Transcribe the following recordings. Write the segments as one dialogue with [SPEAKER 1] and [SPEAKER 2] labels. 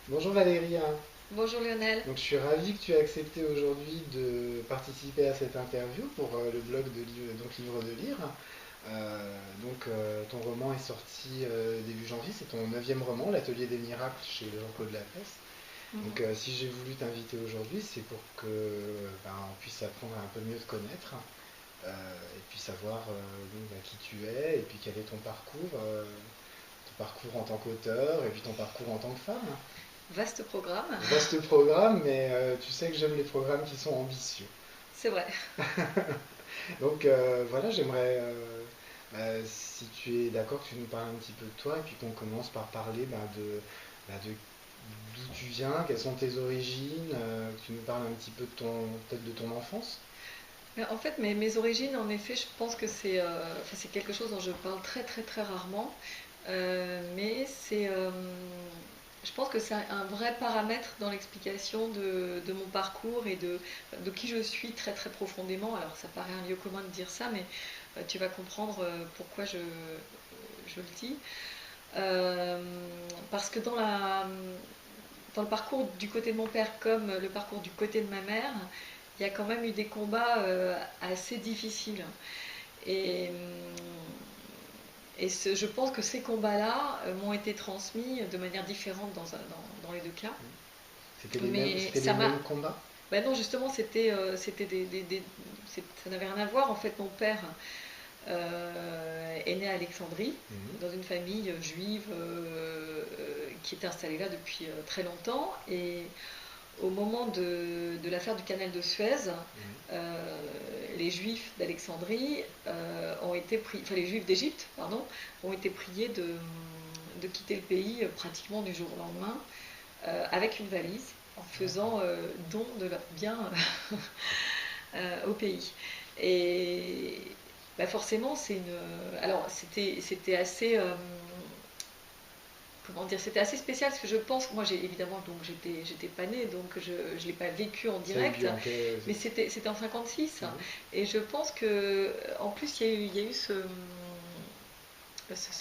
[SPEAKER 1] Bonjour Valérie, hein.
[SPEAKER 2] Bonjour Lionel.
[SPEAKER 1] Donc je suis ravi que tu aies accepté aujourd'hui de participer à cette interview pour le blog de Livre de Lire. Ton roman est sorti début janvier, c'est ton neuvième roman, L'Atelier des Miracles chez Jean-Claude Lattès.
[SPEAKER 2] Mhm.
[SPEAKER 1] Si j'ai voulu t'inviter aujourd'hui, c'est pour que on puisse apprendre à un peu mieux te connaître et puis savoir qui tu es et puis quel est ton parcours en tant qu'auteur et puis ton parcours en tant que femme.
[SPEAKER 2] Vaste programme,
[SPEAKER 1] Vaste programme, mais tu sais que j'aime les programmes qui sont ambitieux.
[SPEAKER 2] c'est vrai.
[SPEAKER 1] Voilà, j'aimerais, si tu es d'accord, que tu nous parles un petit peu de toi et puis qu'on commence par parler de d'où tu viens, quelles sont tes origines, que tu nous parles un petit peu peut-être de ton enfance.
[SPEAKER 2] Mais en fait, mes origines, en effet, je pense que c'est quelque chose dont je parle très très très rarement. Mais je pense que c'est un vrai paramètre dans l'explication de mon parcours et de qui je suis très très profondément. Alors ça paraît un lieu commun de dire ça, mais tu vas comprendre pourquoi je le dis. Euh, Parce que dans le parcours du côté de mon père comme le parcours du côté de ma mère, il y a quand même eu des combats assez difficiles. Et, je pense que ces combats-là m'ont été transmis de manière différente dans les deux cas. Mais
[SPEAKER 1] C'était les
[SPEAKER 2] ça m'a.
[SPEAKER 1] mêmes combats?
[SPEAKER 2] Ben non, justement, c'était ça n'avait rien à voir. En fait, mon père est né à Alexandrie,
[SPEAKER 1] Mhm,
[SPEAKER 2] dans une famille juive qui était installée là depuis très longtemps. Et au moment de l'affaire du canal de Suez,
[SPEAKER 1] mhm.
[SPEAKER 2] euh, les juifs d'Alexandrie enfin les juifs d'Égypte, pardon, ont été priés de quitter le pays pratiquement du jour au lendemain avec une valise en
[SPEAKER 1] D'accord.
[SPEAKER 2] faisant don de leurs biens au pays. Et bah forcément, c'est une. Alors, c'était assez. Comment dire, c'était assez spécial parce que je pense, moi j'ai évidemment donc j'étais pas née donc je ne l'ai pas vécu en
[SPEAKER 1] Ça a eu
[SPEAKER 2] direct,
[SPEAKER 1] lieu en quel...
[SPEAKER 2] mais c'était en 56
[SPEAKER 1] Mhm.
[SPEAKER 2] et je pense que en plus il y a eu ce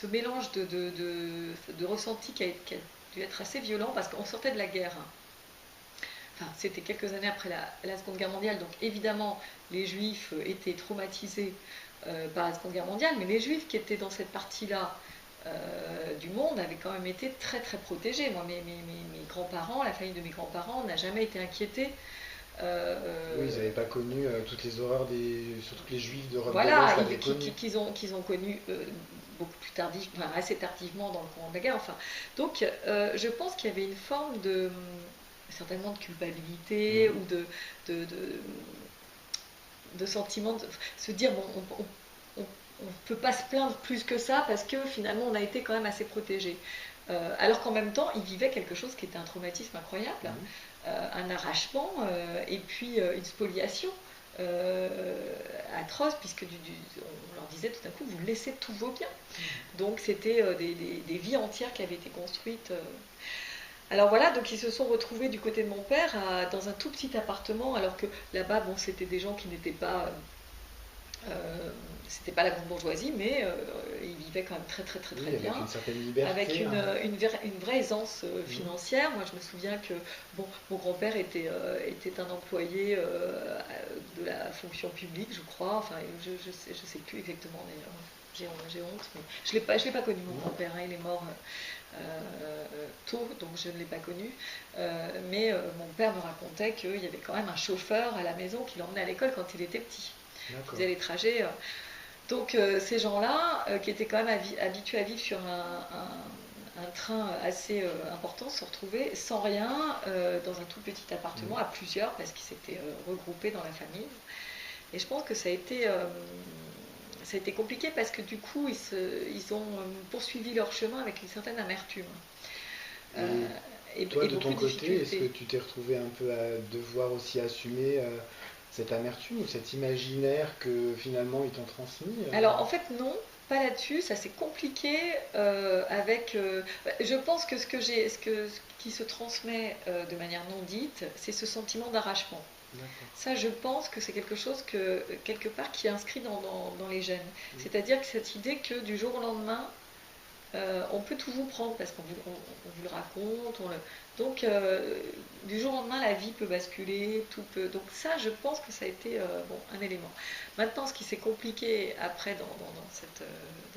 [SPEAKER 2] mélange de ressenti qui a dû être assez violent parce qu'on sortait de la guerre. Enfin, c'était quelques années après la Seconde Guerre mondiale, donc évidemment les Juifs étaient traumatisés par la Seconde Guerre mondiale, mais les Juifs qui étaient dans cette partie-là du monde avaient quand même été très très protégés. Moi, mes grands-parents, la famille de mes grands-parents n'a jamais été inquiétée.
[SPEAKER 1] Oui, ils
[SPEAKER 2] Euh,
[SPEAKER 1] n'avaient pas connu toutes les horreurs surtout que les juifs d'Europe de
[SPEAKER 2] voilà,
[SPEAKER 1] l'Est avaient connu.
[SPEAKER 2] qu'ils ont connu beaucoup plus tardivement, enfin, assez tardivement dans le courant de la guerre. Enfin, donc, je pense qu'il y avait une forme de certainement de culpabilité
[SPEAKER 1] Mhm.
[SPEAKER 2] ou de sentiment de se dire bon, on peut pas se plaindre plus que ça parce que finalement on a été quand même assez protégé. Alors qu'en même temps, ils vivaient quelque chose qui était un traumatisme incroyable,
[SPEAKER 1] Mhm.
[SPEAKER 2] un arrachement et puis une spoliation atroce, puisque on leur disait tout d'un coup, vous laissez tous vos biens. Donc c'était des vies entières qui avaient été construites. Alors voilà, donc ils se sont retrouvés du côté de mon père dans un tout petit appartement, alors que là-bas, bon, c'était des gens qui n'étaient pas euh, c'était pas la grande bourgeoisie, mais ils vivaient quand même très très très très
[SPEAKER 1] Oui, avec une
[SPEAKER 2] bien,
[SPEAKER 1] certaine
[SPEAKER 2] avec
[SPEAKER 1] liberté, hein.
[SPEAKER 2] une vraie aisance
[SPEAKER 1] Mhm.
[SPEAKER 2] financière. Moi, je me souviens que bon, mon grand-père était un employé de la fonction publique, je crois. Enfin, je sais plus exactement d'ailleurs. J'ai honte, mais je l'ai pas connu mon
[SPEAKER 1] Mhm.
[SPEAKER 2] grand-père. Hein, il est mort tôt, donc je ne l'ai pas connu. Mais mon père me racontait qu'il y avait quand même un chauffeur à la maison qui l'emmenait à l'école quand il était petit. Il
[SPEAKER 1] D'accord.
[SPEAKER 2] faisait les trajets. Donc ces gens-là, qui étaient quand même habitués à vivre sur un train assez important, se retrouvaient sans rien dans un tout petit appartement
[SPEAKER 1] Mhm.
[SPEAKER 2] à plusieurs parce qu'ils s'étaient regroupés dans la famille. Et je pense que ça a été compliqué parce que du coup ils ont poursuivi leur chemin avec une certaine amertume
[SPEAKER 1] Et
[SPEAKER 2] euh,
[SPEAKER 1] toi,
[SPEAKER 2] et
[SPEAKER 1] de ton
[SPEAKER 2] beaucoup de
[SPEAKER 1] côté, est-ce que
[SPEAKER 2] difficultés.
[SPEAKER 1] tu t'es retrouvé un peu à devoir aussi assumer cette amertume ou cet imaginaire que finalement ils t'ont transmis
[SPEAKER 2] Alors en fait non, pas là-dessus, ça s'est compliqué je pense que ce qui se transmet de manière non dite, c'est ce sentiment d'arrachement.
[SPEAKER 1] D'accord.
[SPEAKER 2] Ça, je pense que c'est quelque chose quelque part qui est inscrit dans les gènes.
[SPEAKER 1] Mhm.
[SPEAKER 2] C'est-à-dire que cette idée que du jour au lendemain, on peut tout vous prendre parce qu'on vous le raconte. Donc, du jour au lendemain, la vie peut basculer, tout peut. Donc ça, je pense que ça a été bon, un élément. Maintenant, ce qui s'est compliqué après dans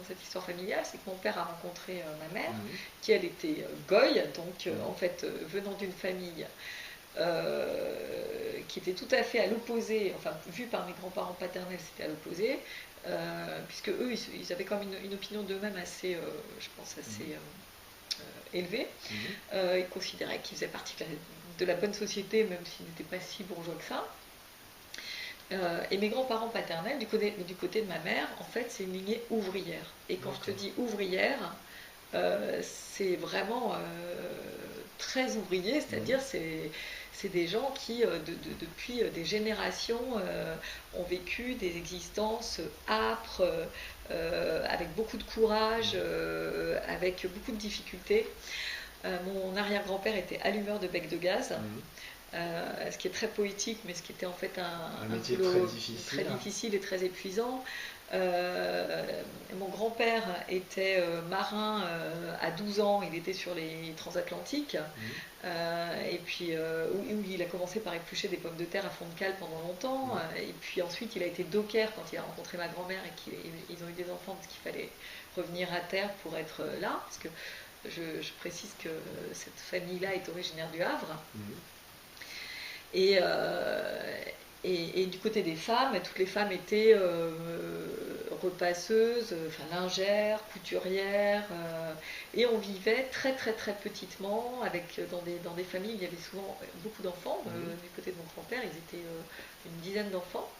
[SPEAKER 2] cette histoire familiale, c'est que mon père a rencontré ma mère,
[SPEAKER 1] Mhm.
[SPEAKER 2] qui elle était goy, donc
[SPEAKER 1] Mhm.
[SPEAKER 2] en fait, venant d'une famille qui était tout à fait à l'opposé, enfin, vu par mes grands-parents paternels, c'était à l'opposé, puisque eux, ils avaient quand même une opinion d'eux-mêmes assez, je pense, assez
[SPEAKER 1] Mhm.
[SPEAKER 2] élevée.
[SPEAKER 1] Mhm.
[SPEAKER 2] Ils considéraient qu'ils faisaient partie de la bonne société, même s'ils n'étaient pas si bourgeois que ça. Et mes grands-parents paternels, du côté de ma mère, en fait, c'est une lignée ouvrière. Et quand je te
[SPEAKER 1] D'accord.
[SPEAKER 2] dis ouvrière, c'est vraiment très ouvrier,
[SPEAKER 1] Mhm.
[SPEAKER 2] c'est-à-dire c'est des gens qui, depuis des générations, ont vécu des existences âpres, avec beaucoup de courage,
[SPEAKER 1] Mhm.
[SPEAKER 2] avec beaucoup de difficultés. Mon arrière-grand-père était allumeur de bec de gaz,
[SPEAKER 1] Mhm.
[SPEAKER 2] ce qui est très poétique, mais ce qui était en fait
[SPEAKER 1] Un
[SPEAKER 2] un
[SPEAKER 1] métier très
[SPEAKER 2] boulot très
[SPEAKER 1] difficile.
[SPEAKER 2] difficile et très épuisant. Euh, Mon grand-père était marin à 12 ans, il était sur les transatlantiques,
[SPEAKER 1] Mhm.
[SPEAKER 2] et puis où il a commencé par éplucher des pommes de terre à fond de cale pendant longtemps,
[SPEAKER 1] Mhm.
[SPEAKER 2] et puis ensuite il a été docker quand il a rencontré ma grand-mère et qu'ils ont eu des enfants parce qu'il fallait revenir à terre pour être là, parce que je précise que cette famille-là est originaire du Havre.
[SPEAKER 1] Mhm.
[SPEAKER 2] Et, et du côté des femmes, toutes les femmes étaient repasseuses, enfin lingères, couturières, et on vivait très très très petitement, avec dans des familles où il y avait souvent beaucoup d'enfants.
[SPEAKER 1] Mhm.
[SPEAKER 2] Du côté de mon grand-père, ils étaient une dizaine d'enfants,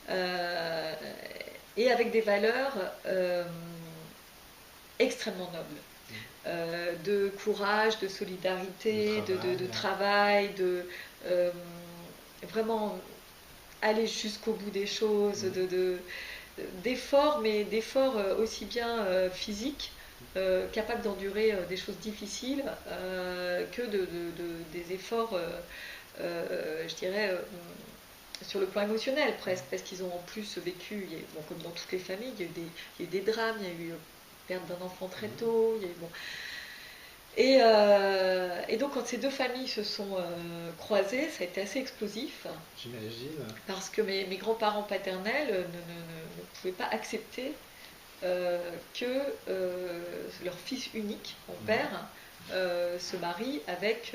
[SPEAKER 2] euh, et avec des valeurs extrêmement nobles.
[SPEAKER 1] Mhm.
[SPEAKER 2] De courage, de
[SPEAKER 1] De
[SPEAKER 2] solidarité, de
[SPEAKER 1] travail.
[SPEAKER 2] travail, euh, vraiment aller jusqu'au bout des choses,
[SPEAKER 1] Mhm.
[SPEAKER 2] d'efforts, mais d'efforts aussi bien physiques, capables d'endurer des choses difficiles, que des efforts, je dirais, sur le plan émotionnel presque, parce qu'ils ont en plus vécu, bon, comme dans toutes les familles, il y a eu des drames, il y a eu perte d'un enfant très
[SPEAKER 1] Mhm.
[SPEAKER 2] tôt, il y a eu, bon, et donc quand ces deux familles se sont croisées, ça a été assez explosif,
[SPEAKER 1] J'imagine.
[SPEAKER 2] parce que mes grands-parents paternels ne pouvaient pas accepter que leur fils unique, mon
[SPEAKER 1] Mhm.
[SPEAKER 2] père, se marie avec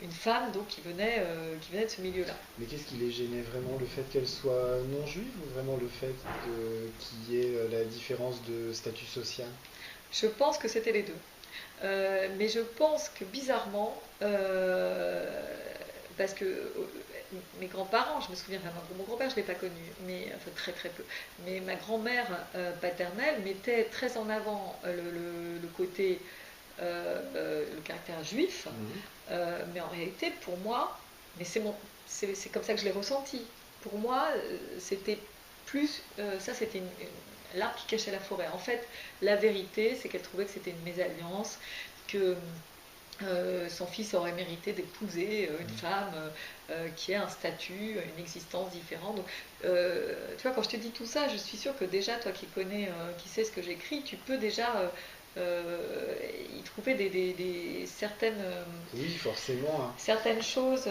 [SPEAKER 2] une femme donc, qui venait de ce milieu-là.
[SPEAKER 1] Mais qu'est-ce qui les gênait vraiment? Le fait qu'elle soit non juive ou vraiment le fait qu'il y ait la différence de statut social?
[SPEAKER 2] Je pense que c'était les deux. Mais je pense que bizarrement, parce que mes grands-parents, je me souviens vraiment, mon grand-père je ne l'ai pas connu, mais enfin très très peu. Mais ma grand-mère paternelle mettait très en avant le côté, le caractère juif,
[SPEAKER 1] Mhm.
[SPEAKER 2] mais en réalité pour moi, mais c'est comme ça que je l'ai ressenti. Pour moi, c'était plus, ça c'était l'arbre qui cachait la forêt. En fait, la vérité, c'est qu'elle trouvait que c'était une mésalliance, que son fils aurait mérité d'épouser une
[SPEAKER 1] Mhm.
[SPEAKER 2] femme qui a un statut, une existence différente. Donc, tu vois, quand je te dis tout ça, je suis sûre que déjà, toi qui connais, qui sais ce que j'écris, tu peux déjà y trouver certaines,
[SPEAKER 1] Oui, forcément, hein.
[SPEAKER 2] certaines choses.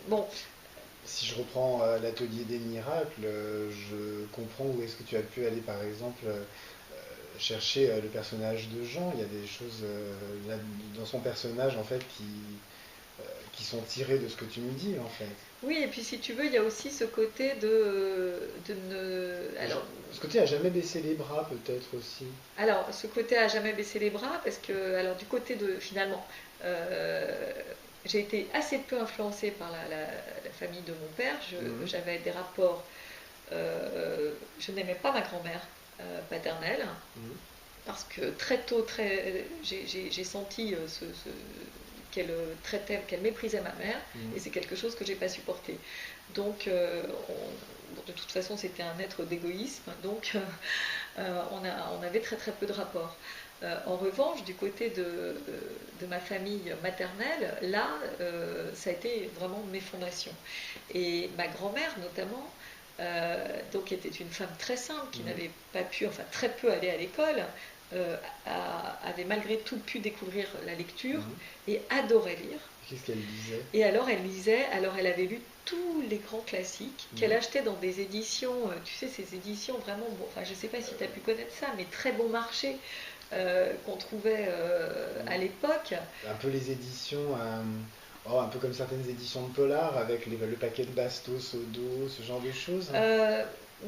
[SPEAKER 2] Bon,
[SPEAKER 1] Si je reprends l'atelier des miracles, je comprends où est-ce que tu as pu aller, par exemple, chercher le personnage de Jean. Il y a des choses dans son personnage, en fait, qui sont tirées de ce que tu me dis, en fait.
[SPEAKER 2] oui, et puis si tu veux, il y a aussi ce côté de ne.
[SPEAKER 1] Ce côté a jamais baissé les bras, peut-être aussi.
[SPEAKER 2] Alors, ce côté à jamais baisser les bras, parce que, alors, du côté de, finalement, euh, j'ai été assez peu influencée par la famille de mon père.
[SPEAKER 1] Mhm.
[SPEAKER 2] J'avais des rapports. Je n'aimais pas ma grand-mère paternelle,
[SPEAKER 1] Mhm.
[SPEAKER 2] parce que très tôt, j'ai senti qu'elle traitait, qu'elle méprisait ma mère, et
[SPEAKER 1] Mhm.
[SPEAKER 2] c'est quelque chose que j'ai pas supporté. Donc, de toute façon, c'était un être d'égoïsme, donc on avait très très peu de rapports. En revanche, du côté de ma famille maternelle, là, ça a été vraiment mes fondations. Et ma grand-mère, notamment, donc qui était une femme très simple, qui n'avait pas pu, enfin très peu aller à l'école, avait malgré tout pu découvrir la lecture et adorait lire.
[SPEAKER 1] Qu'est-ce qu'elle lisait?
[SPEAKER 2] Et alors elle lisait, alors elle avait lu tous les grands classiques qu'elle achetait dans des éditions, tu sais, ces éditions vraiment, bon, enfin je sais pas si tu as pu connaître ça, mais très bon marché qu'on trouvait à l'époque.
[SPEAKER 1] Un peu les éditions, un peu comme certaines éditions de polar, avec le paquet de bastos au dos, ce genre de choses.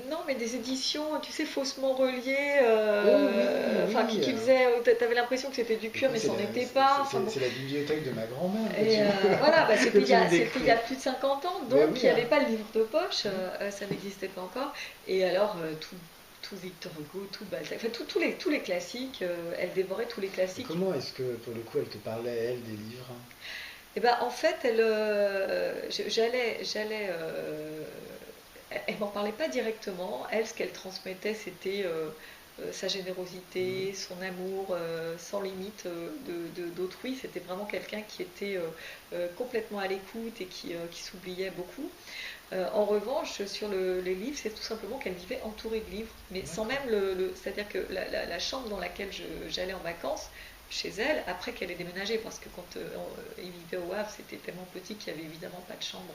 [SPEAKER 2] Non, mais des éditions, tu sais, faussement reliées,
[SPEAKER 1] Oh oui,
[SPEAKER 2] enfin,
[SPEAKER 1] oui.
[SPEAKER 2] qui faisaient, t'avais l'impression que c'était du cuir, mais
[SPEAKER 1] C'est
[SPEAKER 2] c'en était pas. Enfin, bon.
[SPEAKER 1] la bibliothèque de ma grand-mère.
[SPEAKER 2] Et voilà, bah, c'était il
[SPEAKER 1] décris.
[SPEAKER 2] y a plus de 50 ans,
[SPEAKER 1] Mais
[SPEAKER 2] donc
[SPEAKER 1] oui,
[SPEAKER 2] il n'y avait pas le livre de poche, ça n'existait pas encore. Et alors, tout Victor Hugo, tout Balzac, enfin, tous les classiques, elle dévorait tous les
[SPEAKER 1] Et
[SPEAKER 2] classiques.
[SPEAKER 1] comment est-ce que, pour le coup, elle te parlait, elle, des livres?
[SPEAKER 2] Et ben, en fait, elle m'en parlait pas directement. Elle, ce qu'elle transmettait, c'était sa générosité, son amour sans limite d'autrui. C'était vraiment quelqu'un qui était complètement à l'écoute et qui s'oubliait beaucoup. En revanche, sur les livres, c'est tout simplement qu'elle vivait entourée de livres, mais sans même c'est-à-dire que la chambre dans laquelle j'allais en vacances, chez elle, après qu'elle ait déménagé, parce que quand ils vivaient au Havre, c'était tellement petit qu'il n'y avait évidemment pas de chambre.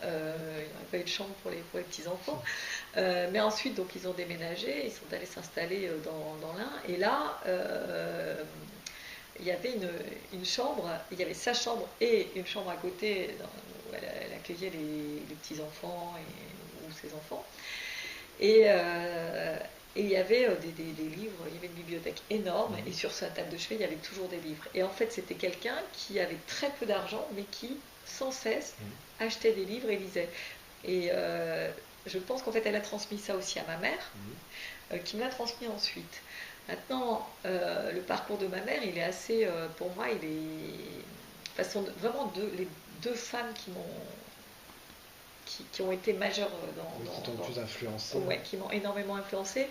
[SPEAKER 2] Il n'y aurait pas eu de chambre pour les petits-enfants. Mais ensuite, donc, ils ont déménagé, ils sont allés s'installer dans l'Ain. Et là, il y avait une chambre, il y avait sa chambre et une chambre à côté où elle accueillait les petits-enfants ou ses enfants. Et il y avait des livres, il y avait une bibliothèque énorme, et sur sa table de chevet, il y avait toujours des livres. Et en fait, c'était quelqu'un qui avait très peu d'argent, mais qui, sans cesse, achetait des livres et lisait. Et je pense qu'en fait, elle a transmis ça aussi à ma mère, qui me l'a transmis ensuite. Maintenant, le parcours de ma mère, il est assez, pour moi, il est... Enfin, vraiment les deux femmes qui ont été majeures
[SPEAKER 1] qui t'ont plus influencé.
[SPEAKER 2] Ouais, qui m'ont énormément influencé.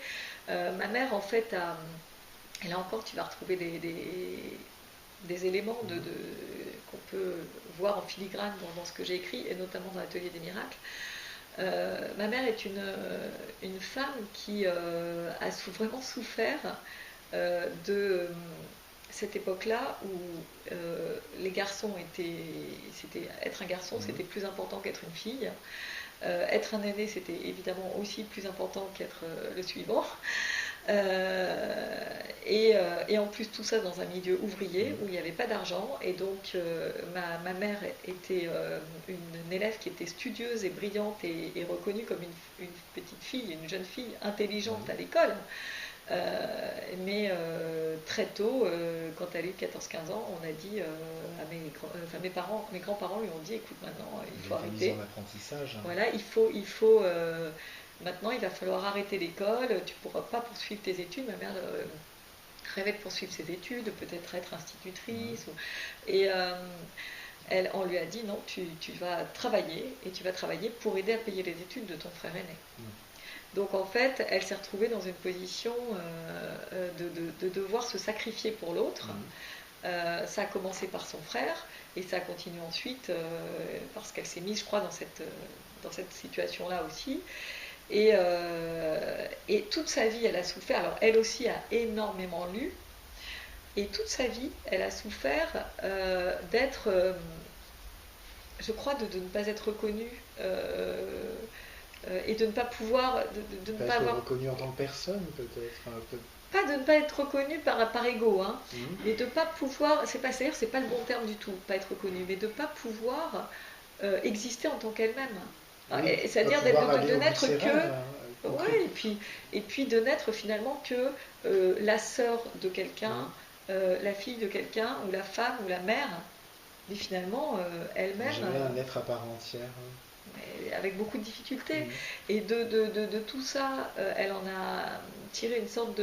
[SPEAKER 2] Ma mère, en fait, et là encore, tu vas retrouver des éléments qu'on peut voir en filigrane dans ce que j'ai écrit, et notamment dans l'Atelier des miracles. Ma mère est une femme qui a vraiment souffert de cette époque-là où les garçons être un garçon, c'était plus important qu'être une fille. Être un aîné, c'était évidemment aussi plus important qu'être le suivant. Et en plus tout ça dans un milieu ouvrier où il n'y avait pas d'argent, et donc ma mère était une élève qui était studieuse et brillante et reconnue comme une petite fille, une jeune fille intelligente à l'école. Mais très tôt, quand elle a eu 14-15 ans, on a dit à mes grands-parents lui ont dit, écoute, maintenant il faut arrêter. Voilà, maintenant il va falloir arrêter l'école, tu ne pourras pas poursuivre tes études. Ma mère rêvait de poursuivre ses études, peut-être être institutrice. Et on lui a dit non, tu vas travailler, et tu vas travailler pour aider à payer les études de ton frère aîné. Donc en fait, elle s'est retrouvée dans une position de devoir se sacrifier pour l'autre. Ça a commencé par son frère, et ça a continué ensuite parce qu'elle s'est mise, je crois, dans cette situation-là aussi. Et toute sa vie, elle a souffert. Alors elle aussi a énormément lu, et toute sa vie, elle a souffert d'être, je crois, de ne pas être reconnue. Et de ne pas pouvoir de ne pas avoir
[SPEAKER 1] reconnue en tant que personne, peut-être
[SPEAKER 2] pas de ne pas être reconnue par ego, hein, mais de ne pas pouvoir, c'est pas le bon terme du tout, pas être reconnue, mais de ne pas pouvoir exister en tant qu'elle-même. C'est-à-dire de n'être que ouais, et puis de n'être finalement que la sœur de quelqu'un, la fille de quelqu'un, ou la femme, ou la mère, mais finalement elle-même
[SPEAKER 1] un être à part entière,
[SPEAKER 2] avec beaucoup de difficultés. Et de tout ça, elle en a tiré une sorte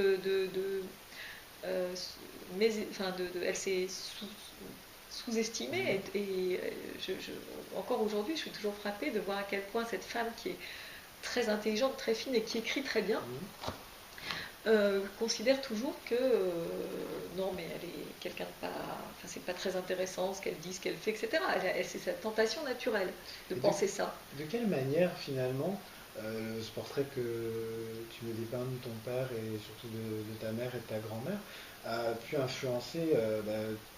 [SPEAKER 2] elle s'est sous-estimée, et encore aujourd'hui, je suis toujours frappée de voir à quel point cette femme qui est très intelligente, très fine, et qui écrit très bien, considère toujours que non, mais elle est quelqu'un de pas, enfin, c'est pas très intéressant ce qu'elle dit, ce qu'elle fait, etc. C'est sa tentation naturelle de
[SPEAKER 1] Et
[SPEAKER 2] penser ça.
[SPEAKER 1] de quelle manière, finalement, ce portrait que tu me dépeins de ton père et surtout de ta mère et de ta grand-mère a pu influencer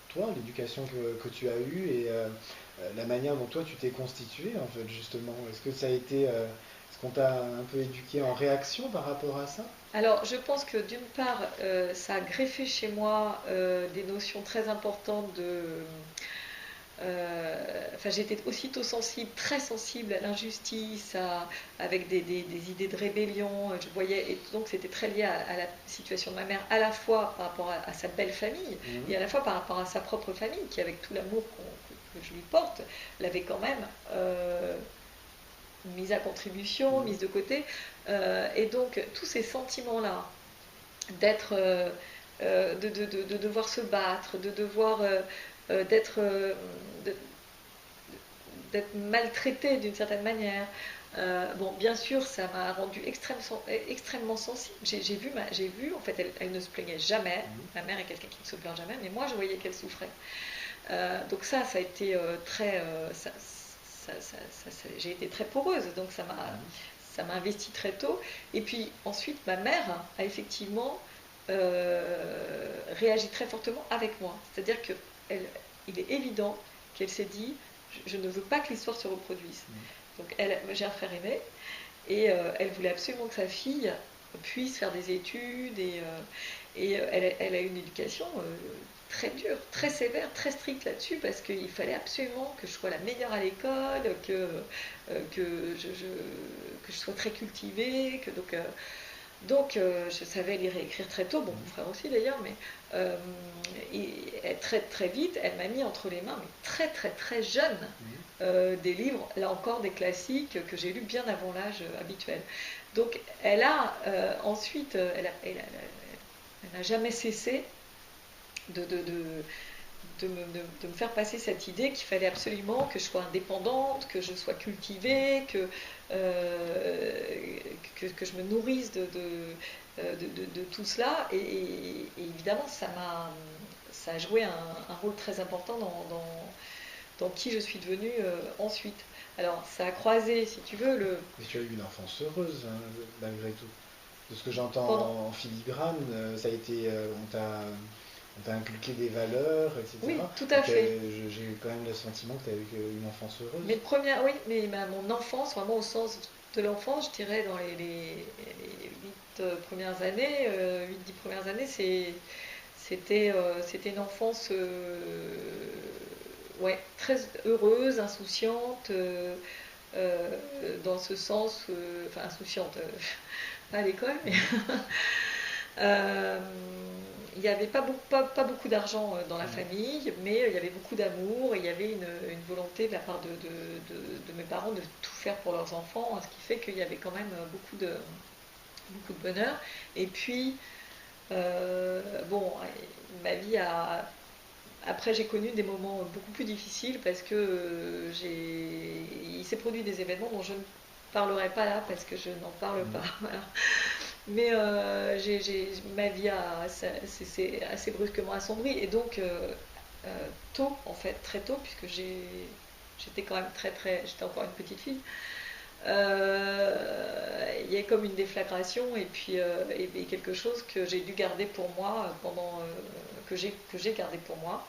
[SPEAKER 1] toi, l'éducation que tu as eue et la manière dont toi tu t'es constitué, en fait, justement? Est-ce que ça a été, est-ce qu'on t'a un peu éduqué en réaction par rapport à ça?
[SPEAKER 2] Alors, je pense que d'une part, ça a greffé chez moi des notions très importantes de. Enfin, j'étais aussitôt sensible, très sensible à l'injustice, avec des idées de rébellion. Je voyais, et donc c'était très lié à la situation de ma mère, à la fois par rapport à sa belle famille,
[SPEAKER 1] Mhm.
[SPEAKER 2] et à la fois par rapport à sa propre famille, qui, avec tout l'amour que je lui porte, l'avait quand même mise à contribution,
[SPEAKER 1] Mhm.
[SPEAKER 2] mise de côté. Et donc, tous ces sentiments-là, d'être, de devoir se battre, de devoir d'être de- d'être maltraité d'une certaine manière. Bon, bien sûr, ça m'a rendu extrêmement sensible. J'ai vu, en fait, elle ne se plaignait jamais.
[SPEAKER 1] Mhm.
[SPEAKER 2] Ma mère est quelqu'un qui ne se plaint jamais, mais moi, je voyais qu'elle souffrait. Donc ça a été très, j'ai été très poreuse, donc
[SPEAKER 1] Mhm.
[SPEAKER 2] ça m'a investi très tôt. Et puis ensuite, ma mère a effectivement réagi très fortement avec moi. C'est-à-dire que il est évident qu'elle s'est dit, je ne veux pas que l'histoire se reproduise.
[SPEAKER 1] Mhm.
[SPEAKER 2] Donc j'ai un frère aîné, et elle voulait absolument que sa fille puisse faire des études, et elle a eu une éducation très dure, très sévère, très stricte là-dessus, parce qu'il fallait absolument que je sois la meilleure à l'école, que que je sois très cultivée, je savais lire et écrire très tôt, bon, mon
[SPEAKER 1] Mhm.
[SPEAKER 2] frère aussi d'ailleurs, mais euh, très très vite, elle m'a mis entre les mains, mais très très très jeune,
[SPEAKER 1] Mhm.
[SPEAKER 2] des livres, là encore des classiques que j'ai lus bien avant l'âge habituel. Donc elle a ensuite, elle n'a jamais cessé de, de, de, de me faire passer cette idée qu'il fallait absolument que je sois indépendante, que je sois cultivée, que je me nourrisse de tout cela. Et évidemment, ça a joué un rôle très important dans qui je suis devenue ensuite. Alors, ça a croisé, si tu veux,
[SPEAKER 1] Mais tu as eu une enfance heureuse, hein, malgré tout. De ce que
[SPEAKER 2] pendant.
[SPEAKER 1] j'entends en filigrane, ça a été, on t'a inculqué des valeurs,
[SPEAKER 2] Oui,
[SPEAKER 1] etc.
[SPEAKER 2] tout
[SPEAKER 1] Et
[SPEAKER 2] à fait.
[SPEAKER 1] j'ai quand même le sentiment que tu as eu une enfance
[SPEAKER 2] Mais
[SPEAKER 1] heureuse.
[SPEAKER 2] première, oui, mais mon enfance, vraiment au sens de l'enfance, je dirais dans les 8 premières années, 8-10 premières années, c'était une enfance ouais, très heureuse, insouciante, euh, dans ce sens, enfin insouciante, pas à l'école, mais
[SPEAKER 1] Mhm.
[SPEAKER 2] euh, il n'y avait pas beaucoup d'argent dans la
[SPEAKER 1] Mhm.
[SPEAKER 2] famille, mais il y avait beaucoup d'amour et il y avait une volonté de la part de mes parents de tout faire pour leurs enfants, hein, ce qui fait qu'il y avait quand même beaucoup de bonheur. Et puis, bon, ma vie a. Après, j'ai connu des moments beaucoup plus difficiles parce que il s'est produit des événements dont je ne parlerai pas là parce que je n'en parle pas.
[SPEAKER 1] Mhm.
[SPEAKER 2] Voilà. Mais ma vie s'est assez brusquement assombrie. Et donc, tôt, en fait, très tôt, puisque j'étais quand même j'étais encore une petite fille, il y a comme une déflagration et puis et quelque chose que j'ai dû garder pour moi que j'ai gardé pour moi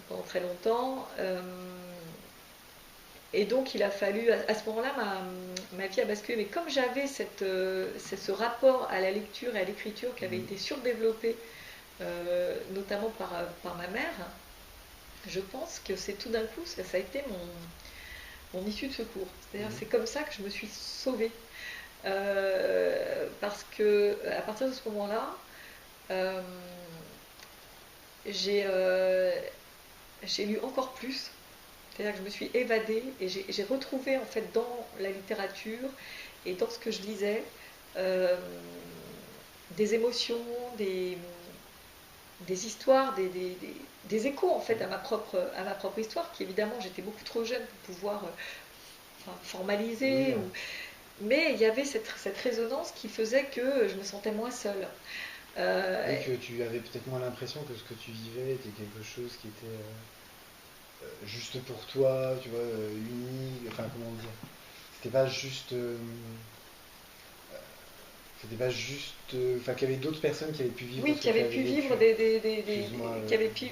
[SPEAKER 2] pendant très longtemps. Et donc il a fallu, à ce moment-là, ma vie a basculé. Mais comme j'avais ce rapport à la lecture et à l'écriture qui avait
[SPEAKER 1] Mhm.
[SPEAKER 2] été surdéveloppé, notamment par ma mère, je pense que c'est tout d'un coup, ça a été mon issue de secours. C'est-à-dire
[SPEAKER 1] Mhm.
[SPEAKER 2] c'est comme ça que je me suis sauvée. Parce que à partir de ce moment-là, euh, j'ai j'ai lu encore plus. C'est-à-dire que je me suis évadée et j'ai retrouvé en fait dans la littérature et dans ce que je lisais euh, des émotions, des, des histoires, des échos en fait à ma propre histoire, qui évidemment j'étais beaucoup trop jeune pour pouvoir enfin,
[SPEAKER 1] Oui,
[SPEAKER 2] formaliser, mais il y avait cette résonance qui faisait que je me sentais moins seule.
[SPEAKER 1] Et
[SPEAKER 2] Euh,
[SPEAKER 1] que tu avais peut-être moins l'impression que ce que tu vivais était quelque chose qui était juste pour toi, tu vois, unique, enfin comment dire. C'était pas juste. C'était pas juste. Enfin, qu'il y avait d'autres personnes qui avaient pu vivre
[SPEAKER 2] oui,
[SPEAKER 1] ce que
[SPEAKER 2] qui
[SPEAKER 1] tu
[SPEAKER 2] avait
[SPEAKER 1] avais
[SPEAKER 2] pu vivre
[SPEAKER 1] vécu. Excuse-moi.
[SPEAKER 2] qui avait pu,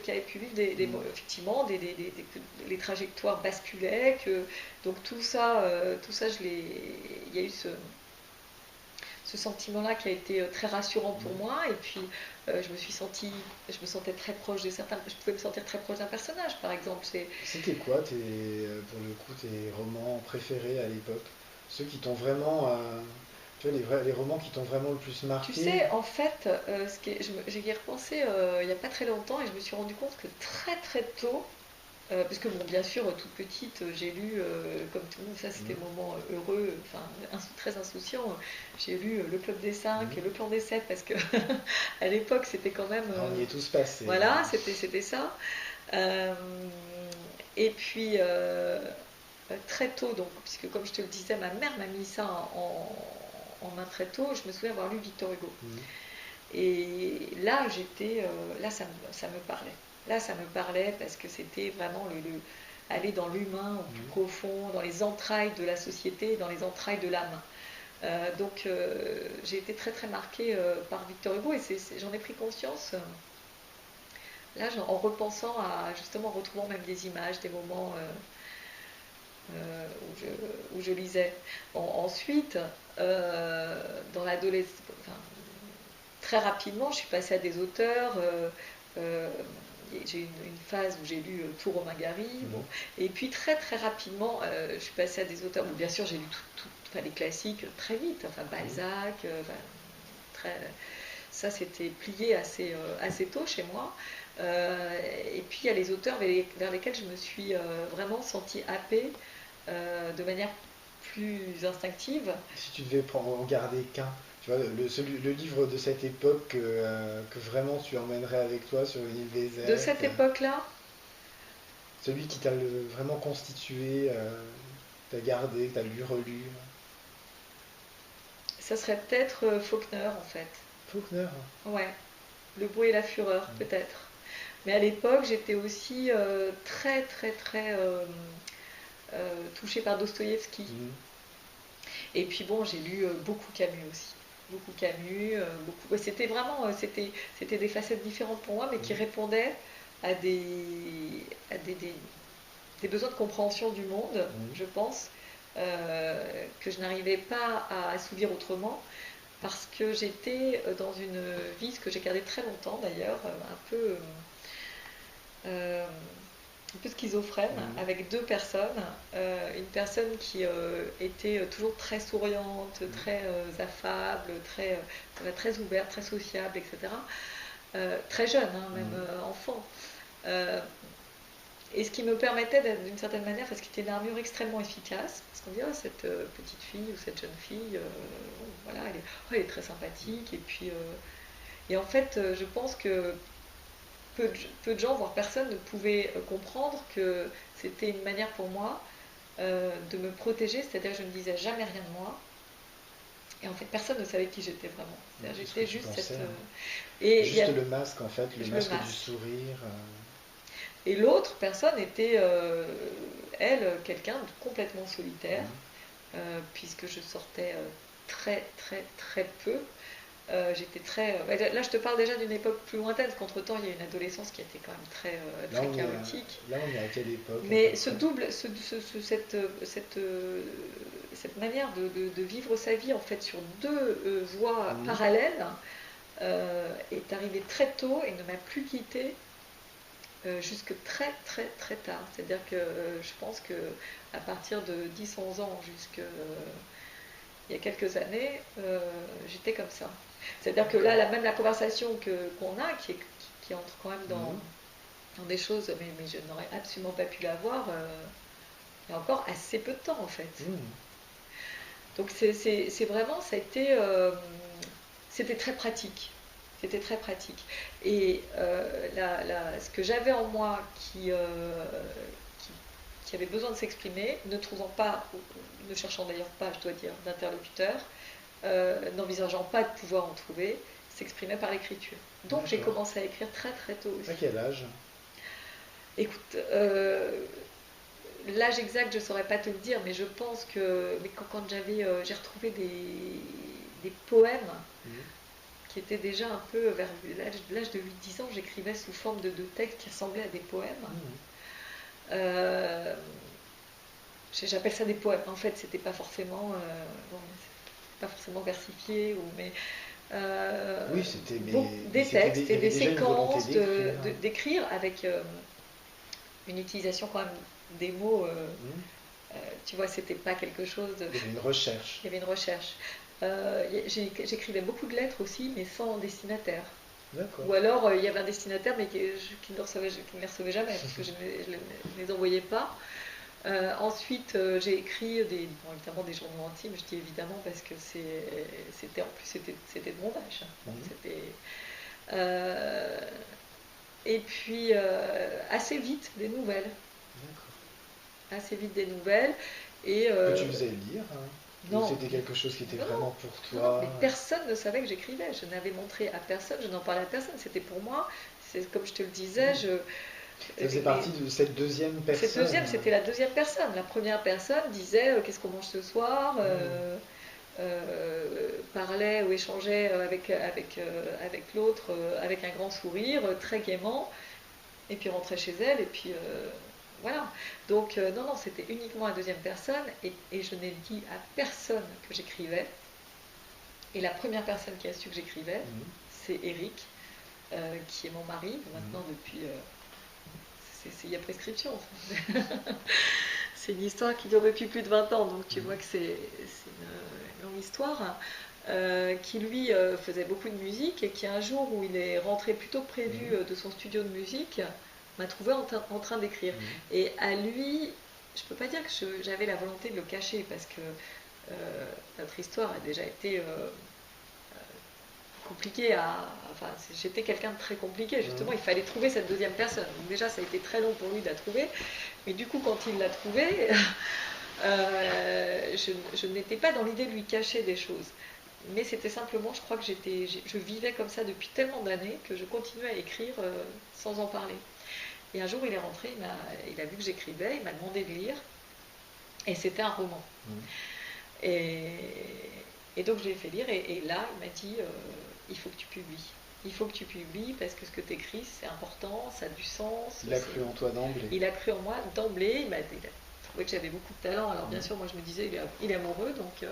[SPEAKER 2] qui avait pu vivre
[SPEAKER 1] Mm,
[SPEAKER 2] effectivement que les trajectoires basculaient, que donc tout ça, il y a eu ce sentiment-là qui a été très rassurant pour
[SPEAKER 1] mm.
[SPEAKER 2] moi. Et puis, je me sentais très proche de certains, je pouvais me sentir très proche d'un personnage, par exemple.
[SPEAKER 1] C'était quoi, pour le coup, tes romans préférés à l'époque? Ceux qui t'ont vraiment. Tu vois, les romans qui t'ont vraiment le plus
[SPEAKER 2] Tu
[SPEAKER 1] marqué?
[SPEAKER 2] sais, en fait, j'y ai repensé il n'y a pas très longtemps et je me suis rendu compte que très très tôt, parce que bon, bien sûr, toute petite, j'ai lu, comme tout le monde, ça c'était
[SPEAKER 1] Mm,
[SPEAKER 2] le moment heureux, enfin très insouciant, j'ai lu Le Club des Cinq et
[SPEAKER 1] mm.
[SPEAKER 2] Le Plan des Sept parce que à l'époque c'était quand même,
[SPEAKER 1] Ah, on y est tous passés,
[SPEAKER 2] voilà,
[SPEAKER 1] hein.
[SPEAKER 2] c'était ça. Euh, et puis très tôt, donc, puisque comme je te le disais, ma mère m'a mis ça en main très tôt, je me souviens avoir lu Victor Hugo.
[SPEAKER 1] Mm,
[SPEAKER 2] Et là, là, ça me parlait. Là, ça me parlait parce que c'était vraiment aller dans l'humain au plus
[SPEAKER 1] mm.
[SPEAKER 2] profond, dans les entrailles de la société, dans les entrailles de l'âme. J'ai été très très marquée par Victor Hugo et j'en ai pris conscience là en repensant à justement en retrouvant même des images, des moments où je lisais. Ensuite, dans l'adolescence, enfin, très rapidement, je suis passée à des auteurs. Euh, j'ai eu une phase où j'ai lu tout Romain Gary. Bon.
[SPEAKER 1] Mhm.
[SPEAKER 2] Et puis très très rapidement, je suis passée à des auteurs. Bon, bien sûr, j'ai lu enfin, les classiques très vite. Enfin,
[SPEAKER 1] Mhm.
[SPEAKER 2] Balzac. Enfin, très, ça, c'était plié assez tôt chez moi. Et puis il y a les auteurs vers lesquels je me suis vraiment sentie happée de manière plus instinctive.
[SPEAKER 1] Si tu devais en garder qu'un, tu vois, le livre de cette époque que vraiment tu emmènerais avec toi sur une île
[SPEAKER 2] De
[SPEAKER 1] déserte,
[SPEAKER 2] cette époque-là,
[SPEAKER 1] celui qui t'a vraiment constitué, que t'as gardé, que t'as lu, relu.
[SPEAKER 2] ça serait peut-être Faulkner en fait.
[SPEAKER 1] Faulkner.
[SPEAKER 2] Ouais, Le Beau et la Fureur
[SPEAKER 1] Mhm.
[SPEAKER 2] peut-être. Mais à l'époque, j'étais aussi très très très touchée par Dostoïevski.
[SPEAKER 1] Mhm.
[SPEAKER 2] Et puis bon, j'ai lu beaucoup Camus aussi. Beaucoup Camus, beaucoup. Ouais, c'était vraiment, c'était des facettes différentes pour moi, mais qui
[SPEAKER 1] Mhm.
[SPEAKER 2] répondaient à à des besoins de compréhension du monde,
[SPEAKER 1] Mhm.
[SPEAKER 2] je pense, que je n'arrivais pas à assouvir autrement, parce que j'étais dans une vie, ce que j'ai gardé très longtemps d'ailleurs, euh, un peu schizophrène,
[SPEAKER 1] Mhm.
[SPEAKER 2] avec deux personnes. Une personne qui était toujours très souriante,
[SPEAKER 1] Mhm.
[SPEAKER 2] très affable, très ouverte, très sociable, etc. Très jeune, hein, même
[SPEAKER 1] Mhm.
[SPEAKER 2] enfant. Euh, et ce qui me permettait d'une certaine manière, parce qu'il était une armure extrêmement efficace, parce qu'on dit, oh, cette petite fille ou cette jeune fille, bon, voilà, elle est très sympathique, et en fait, je pense que peu de gens, voire personne, ne pouvaient comprendre que c'était une manière pour moi de me protéger, c'est-à-dire que je ne disais jamais rien de moi. Et en fait, personne ne savait qui j'étais vraiment.
[SPEAKER 1] Mhm.
[SPEAKER 2] C'est-à-dire,
[SPEAKER 1] Ce que
[SPEAKER 2] j'étais
[SPEAKER 1] tu
[SPEAKER 2] juste
[SPEAKER 1] pensais,
[SPEAKER 2] cette.
[SPEAKER 1] hein.
[SPEAKER 2] Et
[SPEAKER 1] Juste le masque en fait, le
[SPEAKER 2] je me
[SPEAKER 1] masque du
[SPEAKER 2] masque.
[SPEAKER 1] sourire.
[SPEAKER 2] Et l'autre personne était, elle, quelqu'un de complètement solitaire,
[SPEAKER 1] Mhm.
[SPEAKER 2] puisque je sortais très, très, très peu. J'étais très. Là, je te parle déjà d'une époque plus lointaine, parce qu'entre-temps, il y a une adolescence qui était quand même très,
[SPEAKER 1] Là
[SPEAKER 2] très
[SPEAKER 1] on est à,
[SPEAKER 2] chaotique.
[SPEAKER 1] là on est à quelle époque à peu
[SPEAKER 2] Mais ce
[SPEAKER 1] près?
[SPEAKER 2] double, cette manière de vivre sa vie en fait sur deux voies
[SPEAKER 1] Mhm.
[SPEAKER 2] parallèles est arrivée très tôt et ne m'a plus quittée jusque très très très tard. C'est-à-dire que je pense que à partir de 10-11 ans jusqu'à il y a quelques années, j'étais comme ça. C'est-à-dire que là,
[SPEAKER 1] D'accord.
[SPEAKER 2] même la conversation qu'on a, qui entre quand même
[SPEAKER 1] Mhm.
[SPEAKER 2] dans des choses, mais je n'aurais absolument pas pu l'avoir il y a encore assez peu de temps en fait.
[SPEAKER 1] Mhm.
[SPEAKER 2] Donc c'est vraiment, c'était très pratique. C'était très pratique. Et ce que j'avais en moi qui, qui avait besoin de s'exprimer, ne trouvant pas, ne cherchant d'ailleurs pas, je dois dire, d'interlocuteur, n'envisageant pas de pouvoir en trouver, s'exprimait par l'écriture. Donc j'ai
[SPEAKER 1] D'accord.
[SPEAKER 2] commencé à écrire très très tôt aussi.
[SPEAKER 1] À quel âge?
[SPEAKER 2] Écoute, l'âge exact, je ne saurais pas te le dire, mais je pense que mais quand j'ai retrouvé des poèmes
[SPEAKER 1] Mhm.
[SPEAKER 2] qui étaient déjà un peu vers l'âge de 8-10 ans, j'écrivais sous forme de textes qui ressemblaient à des poèmes.
[SPEAKER 1] Mhm.
[SPEAKER 2] Euh, J'appelle ça des poèmes. En fait, c'était pas forcément, bon, pas forcément versifié, mais
[SPEAKER 1] Oui, c'était,
[SPEAKER 2] des
[SPEAKER 1] il
[SPEAKER 2] textes
[SPEAKER 1] y
[SPEAKER 2] et
[SPEAKER 1] avait
[SPEAKER 2] des
[SPEAKER 1] déjà une volonté
[SPEAKER 2] séquences
[SPEAKER 1] d'écrire.
[SPEAKER 2] d'écrire avec une utilisation quand même des mots.
[SPEAKER 1] Mhm.
[SPEAKER 2] Tu vois, c'était pas quelque chose de.
[SPEAKER 1] Il y avait une recherche.
[SPEAKER 2] Il y avait une recherche. J'écrivais beaucoup de lettres aussi, mais sans destinataire.
[SPEAKER 1] D'accord.
[SPEAKER 2] Ou alors il y avait un destinataire, mais qui ne les recevait jamais, parce que je ne les envoyais pas. Ensuite, j'ai écrit évidemment des journaux intimes. Je dis évidemment parce que c'était en plus c'était de mon âge. Donc
[SPEAKER 1] Mhm.
[SPEAKER 2] euh, et puis assez vite des nouvelles,
[SPEAKER 1] D'accord.
[SPEAKER 2] assez vite des nouvelles. Et
[SPEAKER 1] Que tu faisais lire, hein? Ou
[SPEAKER 2] non,
[SPEAKER 1] c'était quelque chose qui était
[SPEAKER 2] non,
[SPEAKER 1] vraiment pour
[SPEAKER 2] non, non, mais
[SPEAKER 1] toi?
[SPEAKER 2] personne ne savait que j'écrivais. Je n'avais montré à personne, je n'en parlais à personne. C'était pour moi. C'est comme je te le disais,
[SPEAKER 1] Mhm. Ça faisait partie de cette deuxième
[SPEAKER 2] cette
[SPEAKER 1] personne.
[SPEAKER 2] deuxième, c'était la deuxième personne. La première personne disait qu'est-ce qu'on mange ce soir,
[SPEAKER 1] Mhm.
[SPEAKER 2] parlait ou échangeait avec l'autre avec un grand sourire, très gaiement, et puis rentrait chez elle, et puis voilà. Donc non, non, c'était uniquement la deuxième personne, et je n'ai dit à personne que j'écrivais. Et la première personne qui a su que j'écrivais,
[SPEAKER 1] Mhm.
[SPEAKER 2] c'est Eric, qui est mon mari,
[SPEAKER 1] Mhm.
[SPEAKER 2] maintenant depuis... il y a prescription. C'est une histoire qui dure depuis plus de 20 ans, donc tu vois
[SPEAKER 1] Mhm.
[SPEAKER 2] que c'est une longue histoire. Qui lui faisait beaucoup de musique et qui un jour où il est rentré plus tôt que prévu
[SPEAKER 1] Mhm.
[SPEAKER 2] de son studio de musique m'a trouvé en train d'écrire.
[SPEAKER 1] Mhm.
[SPEAKER 2] Et à lui, je peux pas dire que j'avais la volonté de le cacher parce que notre histoire a déjà été compliquée enfin, j'étais quelqu'un de très compliqué, justement,
[SPEAKER 1] Mhm.
[SPEAKER 2] il fallait trouver cette deuxième personne. Donc déjà, ça a été très long pour lui de la trouver, mais du coup, quand il l'a trouvée, je n'étais pas dans l'idée de lui cacher des choses. Mais c'était simplement, je crois que je vivais comme ça depuis tellement d'années que je continuais à écrire sans en parler. Et un jour, il est rentré, il a vu que j'écrivais, il m'a demandé de lire, et c'était un roman.
[SPEAKER 1] Mhm.
[SPEAKER 2] Et, et donc, je l'ai fait lire, et là, il m'a dit il faut que tu publies. Il faut que tu publies parce que ce que tu écris, c'est important, ça a du sens.
[SPEAKER 1] Il a cru en toi d'emblée.
[SPEAKER 2] Il a cru en moi d'emblée, il a trouvé que j'avais beaucoup de talent. Alors, bien
[SPEAKER 1] Mhm.
[SPEAKER 2] sûr, moi, je me disais il est amoureux, donc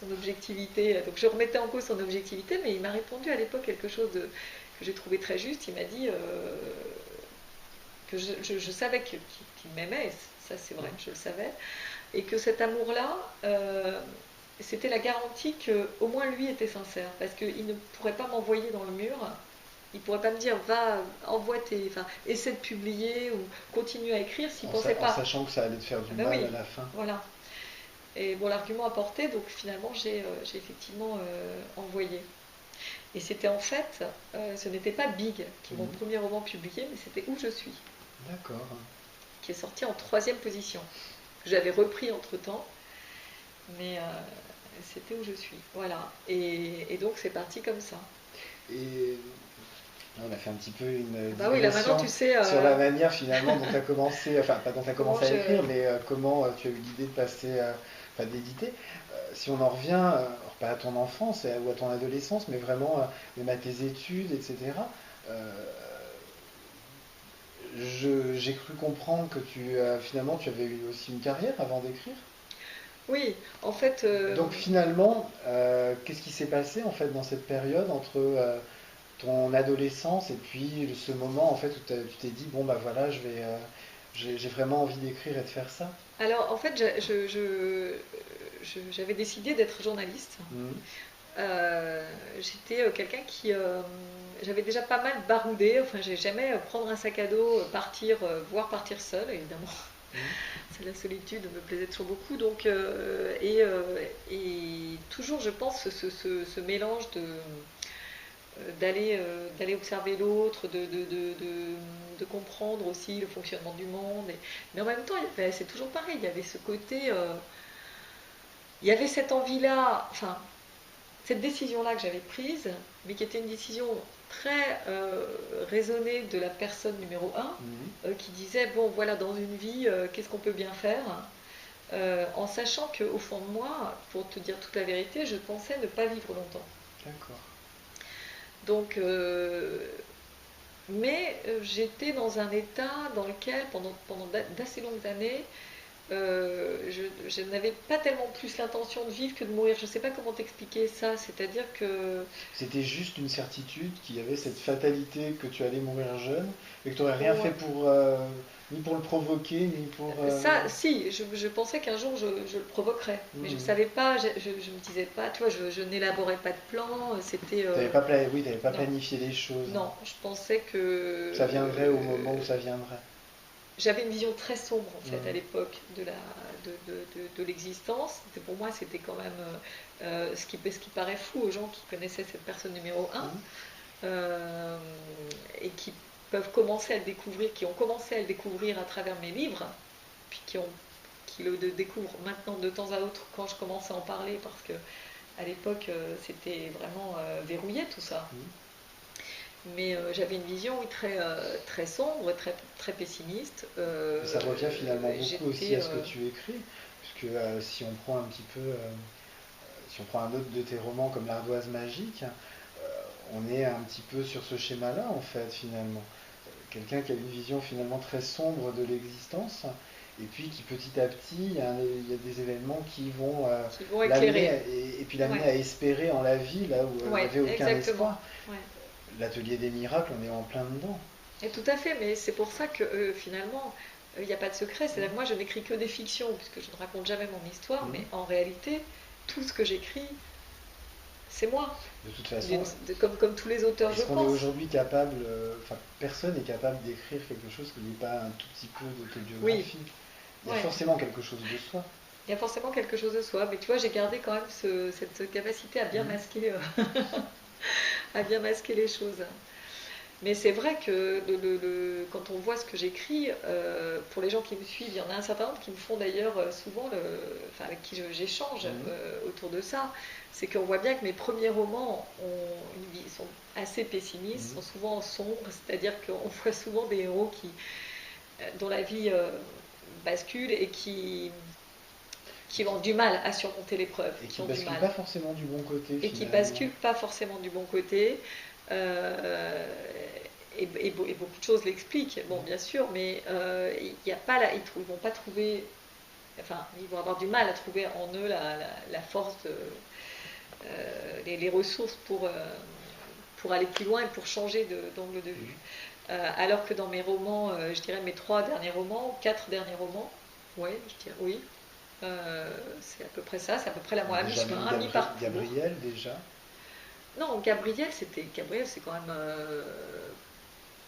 [SPEAKER 2] son objectivité. Donc, je remettais en cause son objectivité, mais il m'a répondu à l'époque quelque chose que j'ai trouvé très juste. Il m'a dit que je savais qu'il m'aimait, et ça, c'est vrai, je le savais, et que cet amour-là, c'était la garantie qu'au moins lui était sincère, parce qu'il ne pourrait pas m'envoyer dans le mur, il pourrait pas me dire va, envoie enfin, essaie de publier ou continue à écrire s'il pensait
[SPEAKER 1] En
[SPEAKER 2] pas.
[SPEAKER 1] sachant que ça allait te faire du
[SPEAKER 2] Ah ben
[SPEAKER 1] mal
[SPEAKER 2] oui,
[SPEAKER 1] à la fin.
[SPEAKER 2] voilà. Et bon, l'argument a porté, donc finalement j'ai effectivement envoyé. Et c'était en fait, ce n'était pas Big qui est mon
[SPEAKER 1] Mhm.
[SPEAKER 2] premier roman publié, mais c'était Où je suis,
[SPEAKER 1] D'accord.
[SPEAKER 2] qui est sorti en troisième position. J'avais repris entre temps, mais c'était Où je suis. Voilà. Et donc c'est parti comme ça.
[SPEAKER 1] Et on a fait un petit peu une
[SPEAKER 2] Bah oui, là maintenant
[SPEAKER 1] digression
[SPEAKER 2] tu sais
[SPEAKER 1] sur la manière finalement dont tu as commencé, enfin pas dont tu as
[SPEAKER 2] comment
[SPEAKER 1] commencé à
[SPEAKER 2] je.
[SPEAKER 1] écrire, mais comment tu as eu l'idée de passer, enfin d'éditer. Si on en revient, alors pas à ton enfance ou à ton adolescence, mais vraiment même à tes études, etc. euh, j'ai cru comprendre que finalement tu avais eu aussi une carrière avant d'écrire.
[SPEAKER 2] Oui, en fait,
[SPEAKER 1] Donc finalement, qu'est-ce qui s'est passé en fait dans cette période entre ton adolescence et puis ce moment en fait où tu t'es dit bon bah voilà j'ai vraiment envie d'écrire et de faire ça.
[SPEAKER 2] alors en fait, j'avais décidé d'être journaliste.
[SPEAKER 1] Mhm.
[SPEAKER 2] J'étais quelqu'un qui. J'avais déjà pas mal baroudé, enfin, j'aimais prendre un sac à dos, partir, voire partir seule, évidemment.
[SPEAKER 1] Mhm.
[SPEAKER 2] C'est la solitude me plaisait toujours beaucoup. Donc, et toujours, je pense, ce mélange d'aller observer l'autre, de comprendre aussi le fonctionnement du monde. Mais en même temps, c'est toujours pareil, il y avait ce côté. Il y avait cette envie-là, enfin, cette décision-là que j'avais prise, mais qui était une décision très raisonnée de la personne numéro un, qui disait, bon voilà, dans une vie, qu'est-ce qu'on peut bien faire, en sachant qu'au fond de moi, pour te dire toute la vérité, je pensais ne pas vivre longtemps.
[SPEAKER 1] D'accord.
[SPEAKER 2] Donc, mais j'étais dans un état dans lequel, pendant d'assez longues années, je n'avais pas tellement plus l'intention de vivre que de mourir. Je ne sais pas comment t'expliquer ça, c'est-à-dire que...
[SPEAKER 1] C'était juste une certitude qu'il y avait cette fatalité que tu allais mourir jeune et que tu n'aurais rien
[SPEAKER 2] Ouais.
[SPEAKER 1] fait pour, ni pour le provoquer, ni pour...
[SPEAKER 2] Ça, si, je pensais qu'un jour je le provoquerais, mais je ne savais pas, je me disais pas, tu vois, je n'élaborais pas de plan, c'était...
[SPEAKER 1] T'avais pas, oui, t'avais pas
[SPEAKER 2] non,
[SPEAKER 1] planifié les choses.
[SPEAKER 2] non, je pensais que...
[SPEAKER 1] Ça viendrait au moment où ça viendrait.
[SPEAKER 2] J'avais une vision très sombre en fait à
[SPEAKER 1] Mhm.
[SPEAKER 2] l'époque de l'existence. Pour moi, c'était quand même ce qui paraît fou aux gens qui connaissaient cette personne numéro un,
[SPEAKER 1] Mhm.
[SPEAKER 2] et qui peuvent commencer à le découvrir, qui ont commencé à le découvrir à travers mes livres, puis qui le découvrent maintenant de temps à autre quand je commence à en parler, parce que à l'époque c'était vraiment verrouillé tout ça.
[SPEAKER 1] Mhm.
[SPEAKER 2] Mais j'avais une vision oui, très sombre, très pessimiste.
[SPEAKER 1] Et ça revient finalement beaucoup aussi à ce que
[SPEAKER 2] euh,
[SPEAKER 1] tu écris, puisque si on prend un petit peu, si on prend un autre de tes romans comme L'Ardoise magique, on est un petit peu sur ce schéma-là en fait finalement. Quelqu'un qui a une vision finalement très sombre de l'existence, et puis qui petit à petit, il y a des événements qui vont
[SPEAKER 2] qui vont
[SPEAKER 1] l'amener,
[SPEAKER 2] éclairer.
[SPEAKER 1] et puis l'amener
[SPEAKER 2] Ouais,
[SPEAKER 1] à espérer en la vie là où elle
[SPEAKER 2] ouais,
[SPEAKER 1] n'avait aucun
[SPEAKER 2] exactement.
[SPEAKER 1] espoir.
[SPEAKER 2] Ouais.
[SPEAKER 1] L'atelier des miracles, on est en plein dedans.
[SPEAKER 2] Et tout à fait, mais c'est pour ça que finalement, il n'y a pas de secret. C'est-à-dire que moi, je n'écris que des fictions, puisque je ne raconte jamais mon histoire, mais
[SPEAKER 1] Mhm.
[SPEAKER 2] en réalité, tout ce que j'écris, c'est moi.
[SPEAKER 1] De toute façon,
[SPEAKER 2] Comme tous les auteurs, je
[SPEAKER 1] est-ce qu'on est
[SPEAKER 2] pense.
[SPEAKER 1] aujourd'hui capable, enfin personne n'est capable d'écrire quelque chose qui n'est pas un tout petit peu
[SPEAKER 2] Oui,
[SPEAKER 1] d'autobiographie. Il y a
[SPEAKER 2] ouais.
[SPEAKER 1] forcément quelque chose de soi.
[SPEAKER 2] Il y a forcément quelque chose de soi, mais tu vois, j'ai gardé quand même cette capacité
[SPEAKER 1] Mhm.
[SPEAKER 2] à bien masquer les choses. Mais c'est vrai que quand on voit ce que j'écris, pour les gens qui me suivent, il y en a un certain nombre qui me font d'ailleurs souvent, enfin, avec qui j'échange
[SPEAKER 1] Mhm.
[SPEAKER 2] autour de ça, c'est qu'on voit bien que mes premiers romans sont assez pessimistes,
[SPEAKER 1] Mhm.
[SPEAKER 2] sont souvent sombres, c'est-à-dire qu'on voit souvent des héros dont la vie bascule et qui ont du mal à surmonter l'épreuve,
[SPEAKER 1] Et
[SPEAKER 2] qui
[SPEAKER 1] qui
[SPEAKER 2] ont du
[SPEAKER 1] bascule
[SPEAKER 2] mal,
[SPEAKER 1] pas forcément du bon côté
[SPEAKER 2] et qui
[SPEAKER 1] finalement.
[SPEAKER 2] basculent pas forcément du bon côté. Euh, et beaucoup de choses l'expliquent, bon,
[SPEAKER 1] Mhm.
[SPEAKER 2] bien sûr, mais il y a pas là, ils vont pas trouver, enfin, ils vont avoir du mal à trouver en eux la force, les ressources pour aller plus loin et pour changer d'angle de
[SPEAKER 1] Mhm.
[SPEAKER 2] vue. Alors que dans mes romans, je dirais mes 3 derniers romans, 4 derniers romans, ouais, je dirais oui, c'est à peu près ça, c'est à peu près
[SPEAKER 1] On a
[SPEAKER 2] à
[SPEAKER 1] déjà
[SPEAKER 2] mi-chemin,
[SPEAKER 1] mis
[SPEAKER 2] à mi-parcours.
[SPEAKER 1] Gabriel déjà.
[SPEAKER 2] Non, Gabriel, c'est quand même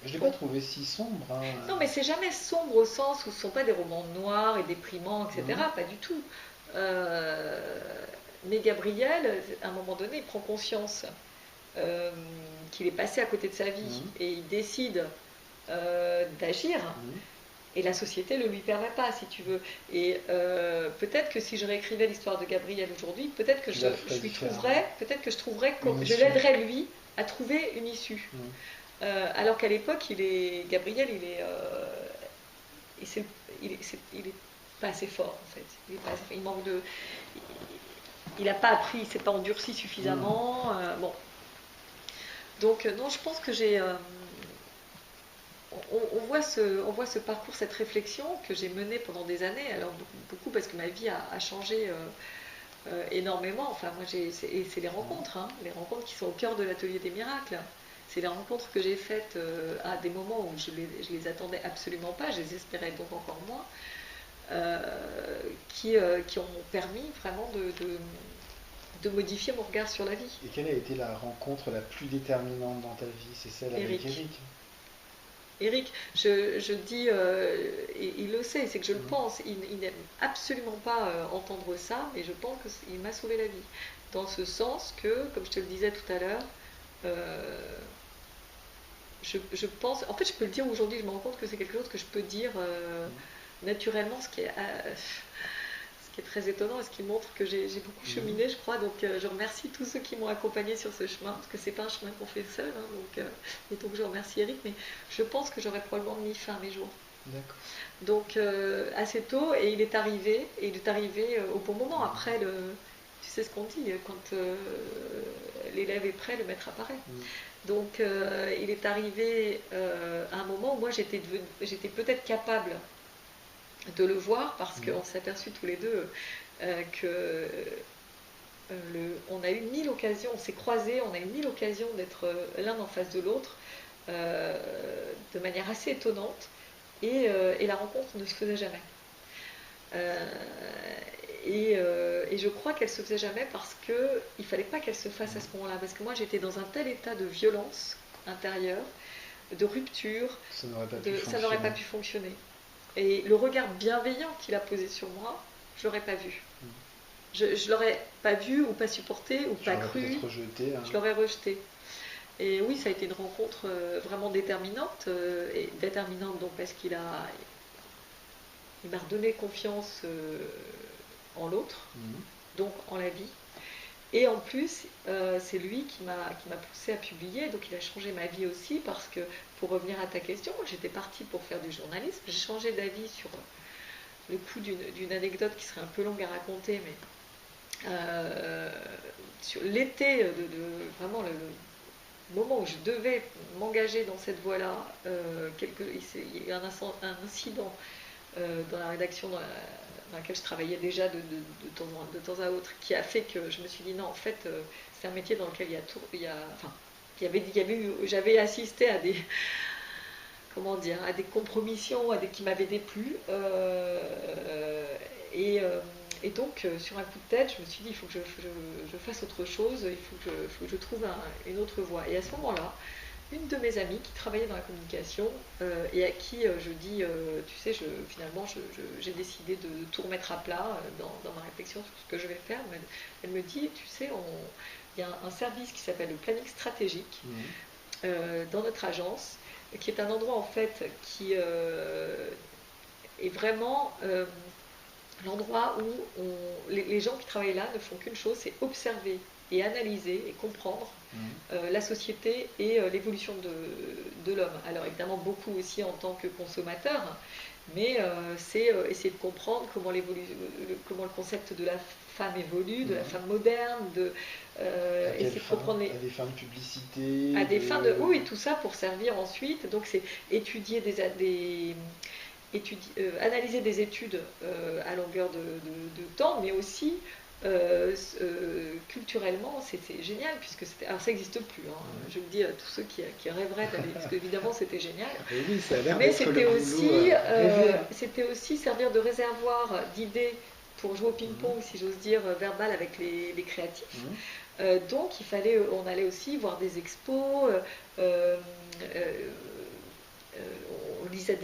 [SPEAKER 1] Je l'ai pas
[SPEAKER 2] bon.
[SPEAKER 1] trouvé si sombre, hein.
[SPEAKER 2] Non, mais c'est jamais sombre au sens où ce ne sont pas des romans noirs et déprimants,
[SPEAKER 1] Mhm.
[SPEAKER 2] etc. Pas du tout. Euh, mais Gabriel, à un moment donné, il prend conscience euh, qu'il est passé à côté de sa vie
[SPEAKER 1] Mhm.
[SPEAKER 2] et il décide d'agir.
[SPEAKER 1] Mhm.
[SPEAKER 2] Et la société ne lui permet pas, si tu veux. Et peut-être que si je réécrivais l'histoire de Gabriel aujourd'hui,
[SPEAKER 1] Tu la ferais différemment.
[SPEAKER 2] peut-être que je trouverais,
[SPEAKER 1] Une
[SPEAKER 2] je
[SPEAKER 1] issue.
[SPEAKER 2] l'aiderais lui à trouver une issue.
[SPEAKER 1] Mhm.
[SPEAKER 2] Alors qu'à l'époque, Gabriel, il, il est pas assez fort en fait. Il est pas assez, il manque de, il n'a pas appris, il s'est pas endurci
[SPEAKER 1] Mhm.
[SPEAKER 2] suffisamment. Bon, donc non, je pense que on voit ce parcours, cette réflexion que j'ai menée pendant des années. Alors beaucoup parce que ma vie a changé énormément. Enfin, moi, et c'est les
[SPEAKER 1] Mhm.
[SPEAKER 2] rencontres, hein, les rencontres qui sont au cœur de l'atelier des miracles. C'est les rencontres que j'ai faites à des moments où je les attendais absolument pas, je les espérais donc encore moins, qui ont permis vraiment de modifier mon regard sur la vie.
[SPEAKER 1] Et quelle a été la rencontre la plus déterminante dans ta vie? C'est celle avec
[SPEAKER 2] Eric.
[SPEAKER 1] Eric.
[SPEAKER 2] Eric, je dis, et il le sait, c'est que je le
[SPEAKER 1] Mhm.
[SPEAKER 2] pense, il n'aime absolument pas entendre ça, mais je pense qu'il m'a sauvé la vie. Dans ce sens que, comme je te le disais tout à l'heure, euh, je pense, en fait, je peux le dire aujourd'hui, je me rends compte que c'est quelque chose que je peux dire naturellement, qui est très étonnant et ce qui montre que j'ai beaucoup cheminé, je crois. Donc je remercie tous ceux qui m'ont accompagné sur ce chemin, parce que c'est pas un chemin qu'on fait seul. Hein, et donc je remercie Eric, mais je pense que j'aurais probablement mis fin à mes jours.
[SPEAKER 1] D'accord.
[SPEAKER 2] Donc assez tôt, et il est arrivé, au bon moment. Après, tu sais ce qu'on dit, quand l'élève est prêt, le maître apparaît. Donc il est arrivé à un moment où moi j'étais peut-être capable de le voir, parce qu'on s'est aperçus tous les deux que on a eu 1000 occasions, on s'est croisés, on a eu 1000 occasions d'être l'un en face de l'autre de manière assez étonnante, et la rencontre ne se faisait jamais. Et je crois qu'elle se faisait jamais parce qu'il ne fallait pas qu'elle se fasse à ce moment-là, parce que moi j'étais dans un tel état de violence intérieure, de rupture, ça n'aurait pas pu fonctionner. Et le regard bienveillant qu'il a posé sur moi, je l'aurais pas vu. Je l'aurais pas vu, ou pas supporté, ou pas cru.
[SPEAKER 1] Rejeté, hein.
[SPEAKER 2] Je l'aurais rejeté. Et oui, ça a été une rencontre vraiment déterminante, donc parce qu'il m'a redonné confiance en l'autre, donc en la vie. Et en plus, c'est lui qui m'a poussé à publier, donc il a changé ma vie aussi, parce que, pour revenir à ta question, j'étais partie pour faire du journalisme, j'ai changé d'avis sur le coup d'une anecdote qui serait un peu longue à raconter, mais sur l'été, vraiment le moment où je devais m'engager dans cette voie-là, il y a eu un incident dans la rédaction dans laquelle je travaillais déjà de temps à autre, qui a fait que je me suis dit non, en fait, c'est un métier dans lequel j'avais assisté à des à des compromissions, qui m'avaient déplu, et donc sur un coup de tête, je me suis dit il faut que je fasse autre chose, il faut que je trouve une autre voie. Et à ce moment-là, une de mes amies qui travaillait dans la communication et à qui je dis, tu sais, finalement j'ai décidé de tout remettre à plat dans ma réflexion sur ce que je vais faire. Elle me dit, tu sais, il y a un service qui s'appelle le planning stratégique dans notre agence, qui est un endroit en fait qui est vraiment l'endroit où les gens qui travaillent là ne font qu'une chose, c'est observer et analyser et comprendre la société et l'évolution de l'homme. Alors évidemment beaucoup aussi en tant que consommateur, mais c'est essayer de comprendre comment le concept de la femme évolue, de la femme moderne, essayer de comprendre
[SPEAKER 1] à des fins de publicité,
[SPEAKER 2] à des fins de oui, tout ça pour servir ensuite. Donc c'est étudier analyser des études à longueur de temps, mais aussi culturellement, c'était génial, puisque alors ça n'existe plus, hein. Je le dis à tous ceux qui rêveraient d'aller, parce qu'évidemment c'était génial,
[SPEAKER 1] oui, ça a l'air
[SPEAKER 2] mais
[SPEAKER 1] c'était
[SPEAKER 2] aussi servir de réservoir d'idées pour jouer au ping-pong, si j'ose dire, verbal avec les créatifs. Donc on allait aussi voir des expos, on lisait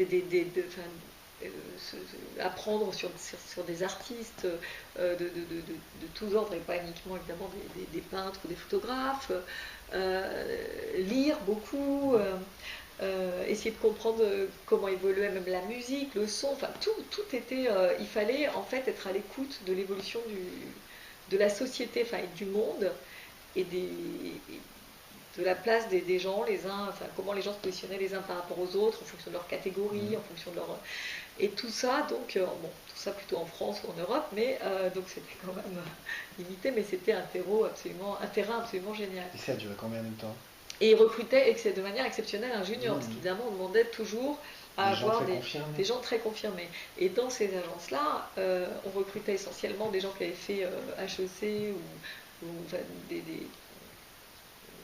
[SPEAKER 2] apprendre sur des artistes de tous ordres, et pas uniquement évidemment des peintres ou des photographes, lire beaucoup, essayer de comprendre comment évoluait même la musique, le son, enfin tout était, il fallait en fait être à l'écoute de l'évolution de la société, enfin du monde, et de la place des gens, les uns, enfin comment les gens se positionnaient les uns par rapport aux autres, en fonction de leur catégorie, en fonction de leur... Et tout ça, donc, tout ça plutôt en France ou en Europe, mais donc c'était quand même limité, mais c'était un terrain absolument génial.
[SPEAKER 1] Et ça a duré combien de temps?
[SPEAKER 2] Et ils recrutaient de manière exceptionnelle un junior, parce qu'évidemment on demandait toujours à avoir des gens très confirmés. Et dans ces agences-là, on recrutait essentiellement des gens qui avaient fait HEC ou enfin,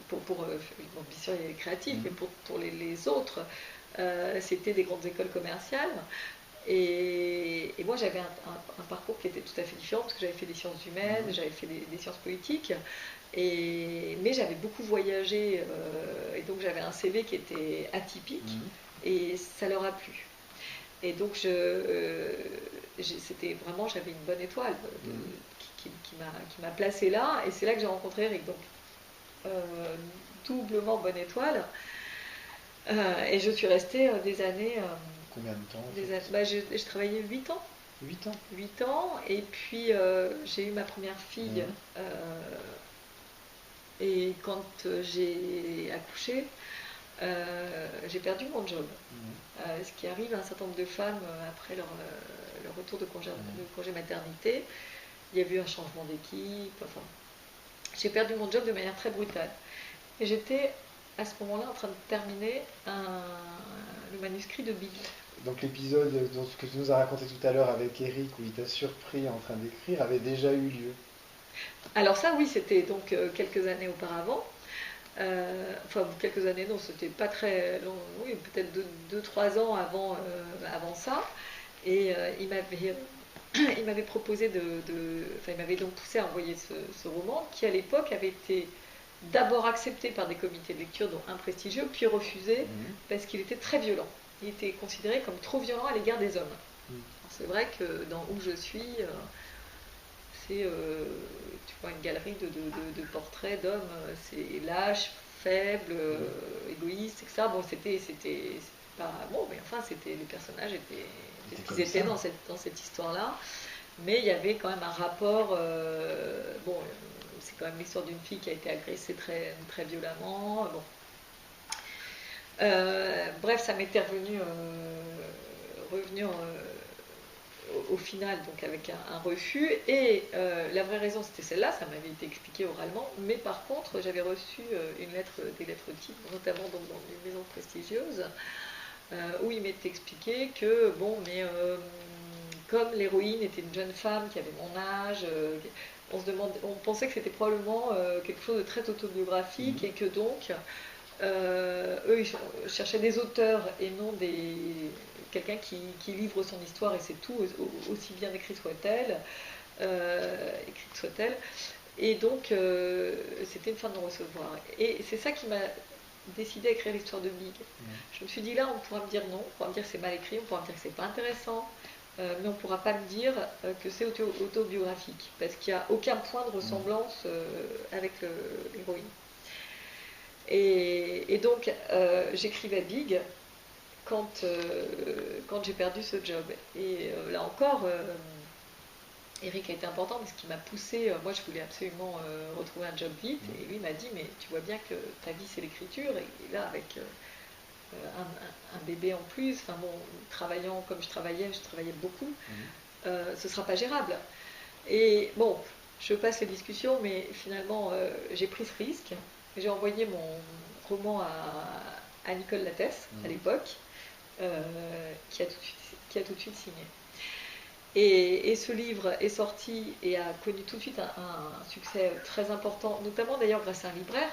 [SPEAKER 2] pour bien sûr il y a les créatifs, mais pour les autres, c'était des grandes écoles commerciales. Et moi j'avais un parcours qui était tout à fait différent, parce que j'avais fait des sciences humaines, j'avais fait des sciences politiques, mais j'avais beaucoup voyagé, et donc j'avais un CV qui était atypique, et ça leur a plu. Et donc c'était vraiment, j'avais une bonne étoile qui m'a placée là, et c'est là que j'ai rencontré Eric. Donc doublement bonne étoile, et je suis restée des années.
[SPEAKER 1] Combien de temps
[SPEAKER 2] j'ai travaillé 8 ans.
[SPEAKER 1] 8 ans.
[SPEAKER 2] 8 ans. Et puis j'ai eu ma première fille.
[SPEAKER 1] Mhm.
[SPEAKER 2] Et quand j'ai accouché, j'ai perdu mon job.
[SPEAKER 1] Mhm.
[SPEAKER 2] Ce qui arrive à un certain nombre de femmes après leur retour
[SPEAKER 1] Mhm.
[SPEAKER 2] de congé maternité. Il y a eu un changement d'équipe. Enfin, j'ai perdu mon job de manière très brutale. Et j'étais à ce moment-là en train de terminer le manuscrit de Big.
[SPEAKER 1] Donc l'épisode que tu nous as raconté tout à l'heure avec Eric, où il t'a surpris en train d'écrire, avait déjà eu lieu.
[SPEAKER 2] Alors ça, oui, c'était donc quelques années auparavant. Enfin, quelques années, non, c'était pas très long, oui, peut-être 2-3 ans avant ça. Et il m'avait proposé enfin, il m'avait donc poussé à envoyer ce roman, qui à l'époque avait été d'abord accepté par des comités de lecture, dont un prestigieux, puis refusé
[SPEAKER 1] Mhm.
[SPEAKER 2] parce qu'il était très violent. Il était considéré comme trop violent à l'égard des hommes.
[SPEAKER 1] Mhm.
[SPEAKER 2] C'est vrai que dans Où je suis, c'est tu vois une galerie de portraits d'hommes, c'est lâche, faible,
[SPEAKER 1] Mhm.
[SPEAKER 2] égoïste, etc. Bon, c'était pas bon, mais enfin, les personnages étaient
[SPEAKER 1] C'était
[SPEAKER 2] ce qu'ils
[SPEAKER 1] comme
[SPEAKER 2] étaient
[SPEAKER 1] ça.
[SPEAKER 2] dans cette histoire-là. Mais il y avait quand même un rapport. Bon, c'est quand même l'histoire d'une fille qui a été agressée très, très violemment. Bon. Bref, ça m'était revenu au final, donc avec un refus. Et la vraie raison, c'était celle-là, ça m'avait été expliqué oralement. Mais par contre, j'avais reçu des lettres types, notamment donc, dans une maison prestigieuse, où il m'était expliqué que, bon, mais comme l'héroïne était une jeune femme qui avait mon âge, on pensait que c'était probablement quelque chose de très autobiographique
[SPEAKER 1] Mhm.
[SPEAKER 2] et que donc eux ils cherchaient des auteurs et non quelqu'un qui livre son histoire et c'est tout, aussi bien écrite soit-elle. Et donc c'était une fin de non-recevoir. Et c'est ça qui m'a décidé à écrire l'histoire de Big.
[SPEAKER 1] Mhm.
[SPEAKER 2] Je me suis dit là, on pourra me dire non, on pourra me dire que c'est mal écrit, on pourra me dire que c'est pas intéressant, mais on ne pourra pas me dire que c'est autobiographique, parce qu'il n'y a aucun point de
[SPEAKER 1] Mhm.
[SPEAKER 2] ressemblance avec l'héroïne. Et donc, j'écrivais Big quand j'ai perdu ce job. Et là encore, Eric a été important parce qu'il m'a poussé. Moi, je voulais absolument retrouver un job vite.
[SPEAKER 1] Mhm.
[SPEAKER 2] Et lui m'a dit, mais tu vois bien que ta vie, c'est l'écriture. Et là, avec un bébé en plus, enfin bon, travaillant comme je travaillais beaucoup,
[SPEAKER 1] Mhm.
[SPEAKER 2] ce sera pas gérable. Et bon, je passe les discussions, mais finalement, j'ai pris ce risque. J'ai envoyé mon roman à Nicole Lattès, à
[SPEAKER 1] Mhm.
[SPEAKER 2] l'époque, qui a tout de suite signé. Et ce livre est sorti et a connu tout de suite un succès très important, notamment d'ailleurs grâce à un libraire,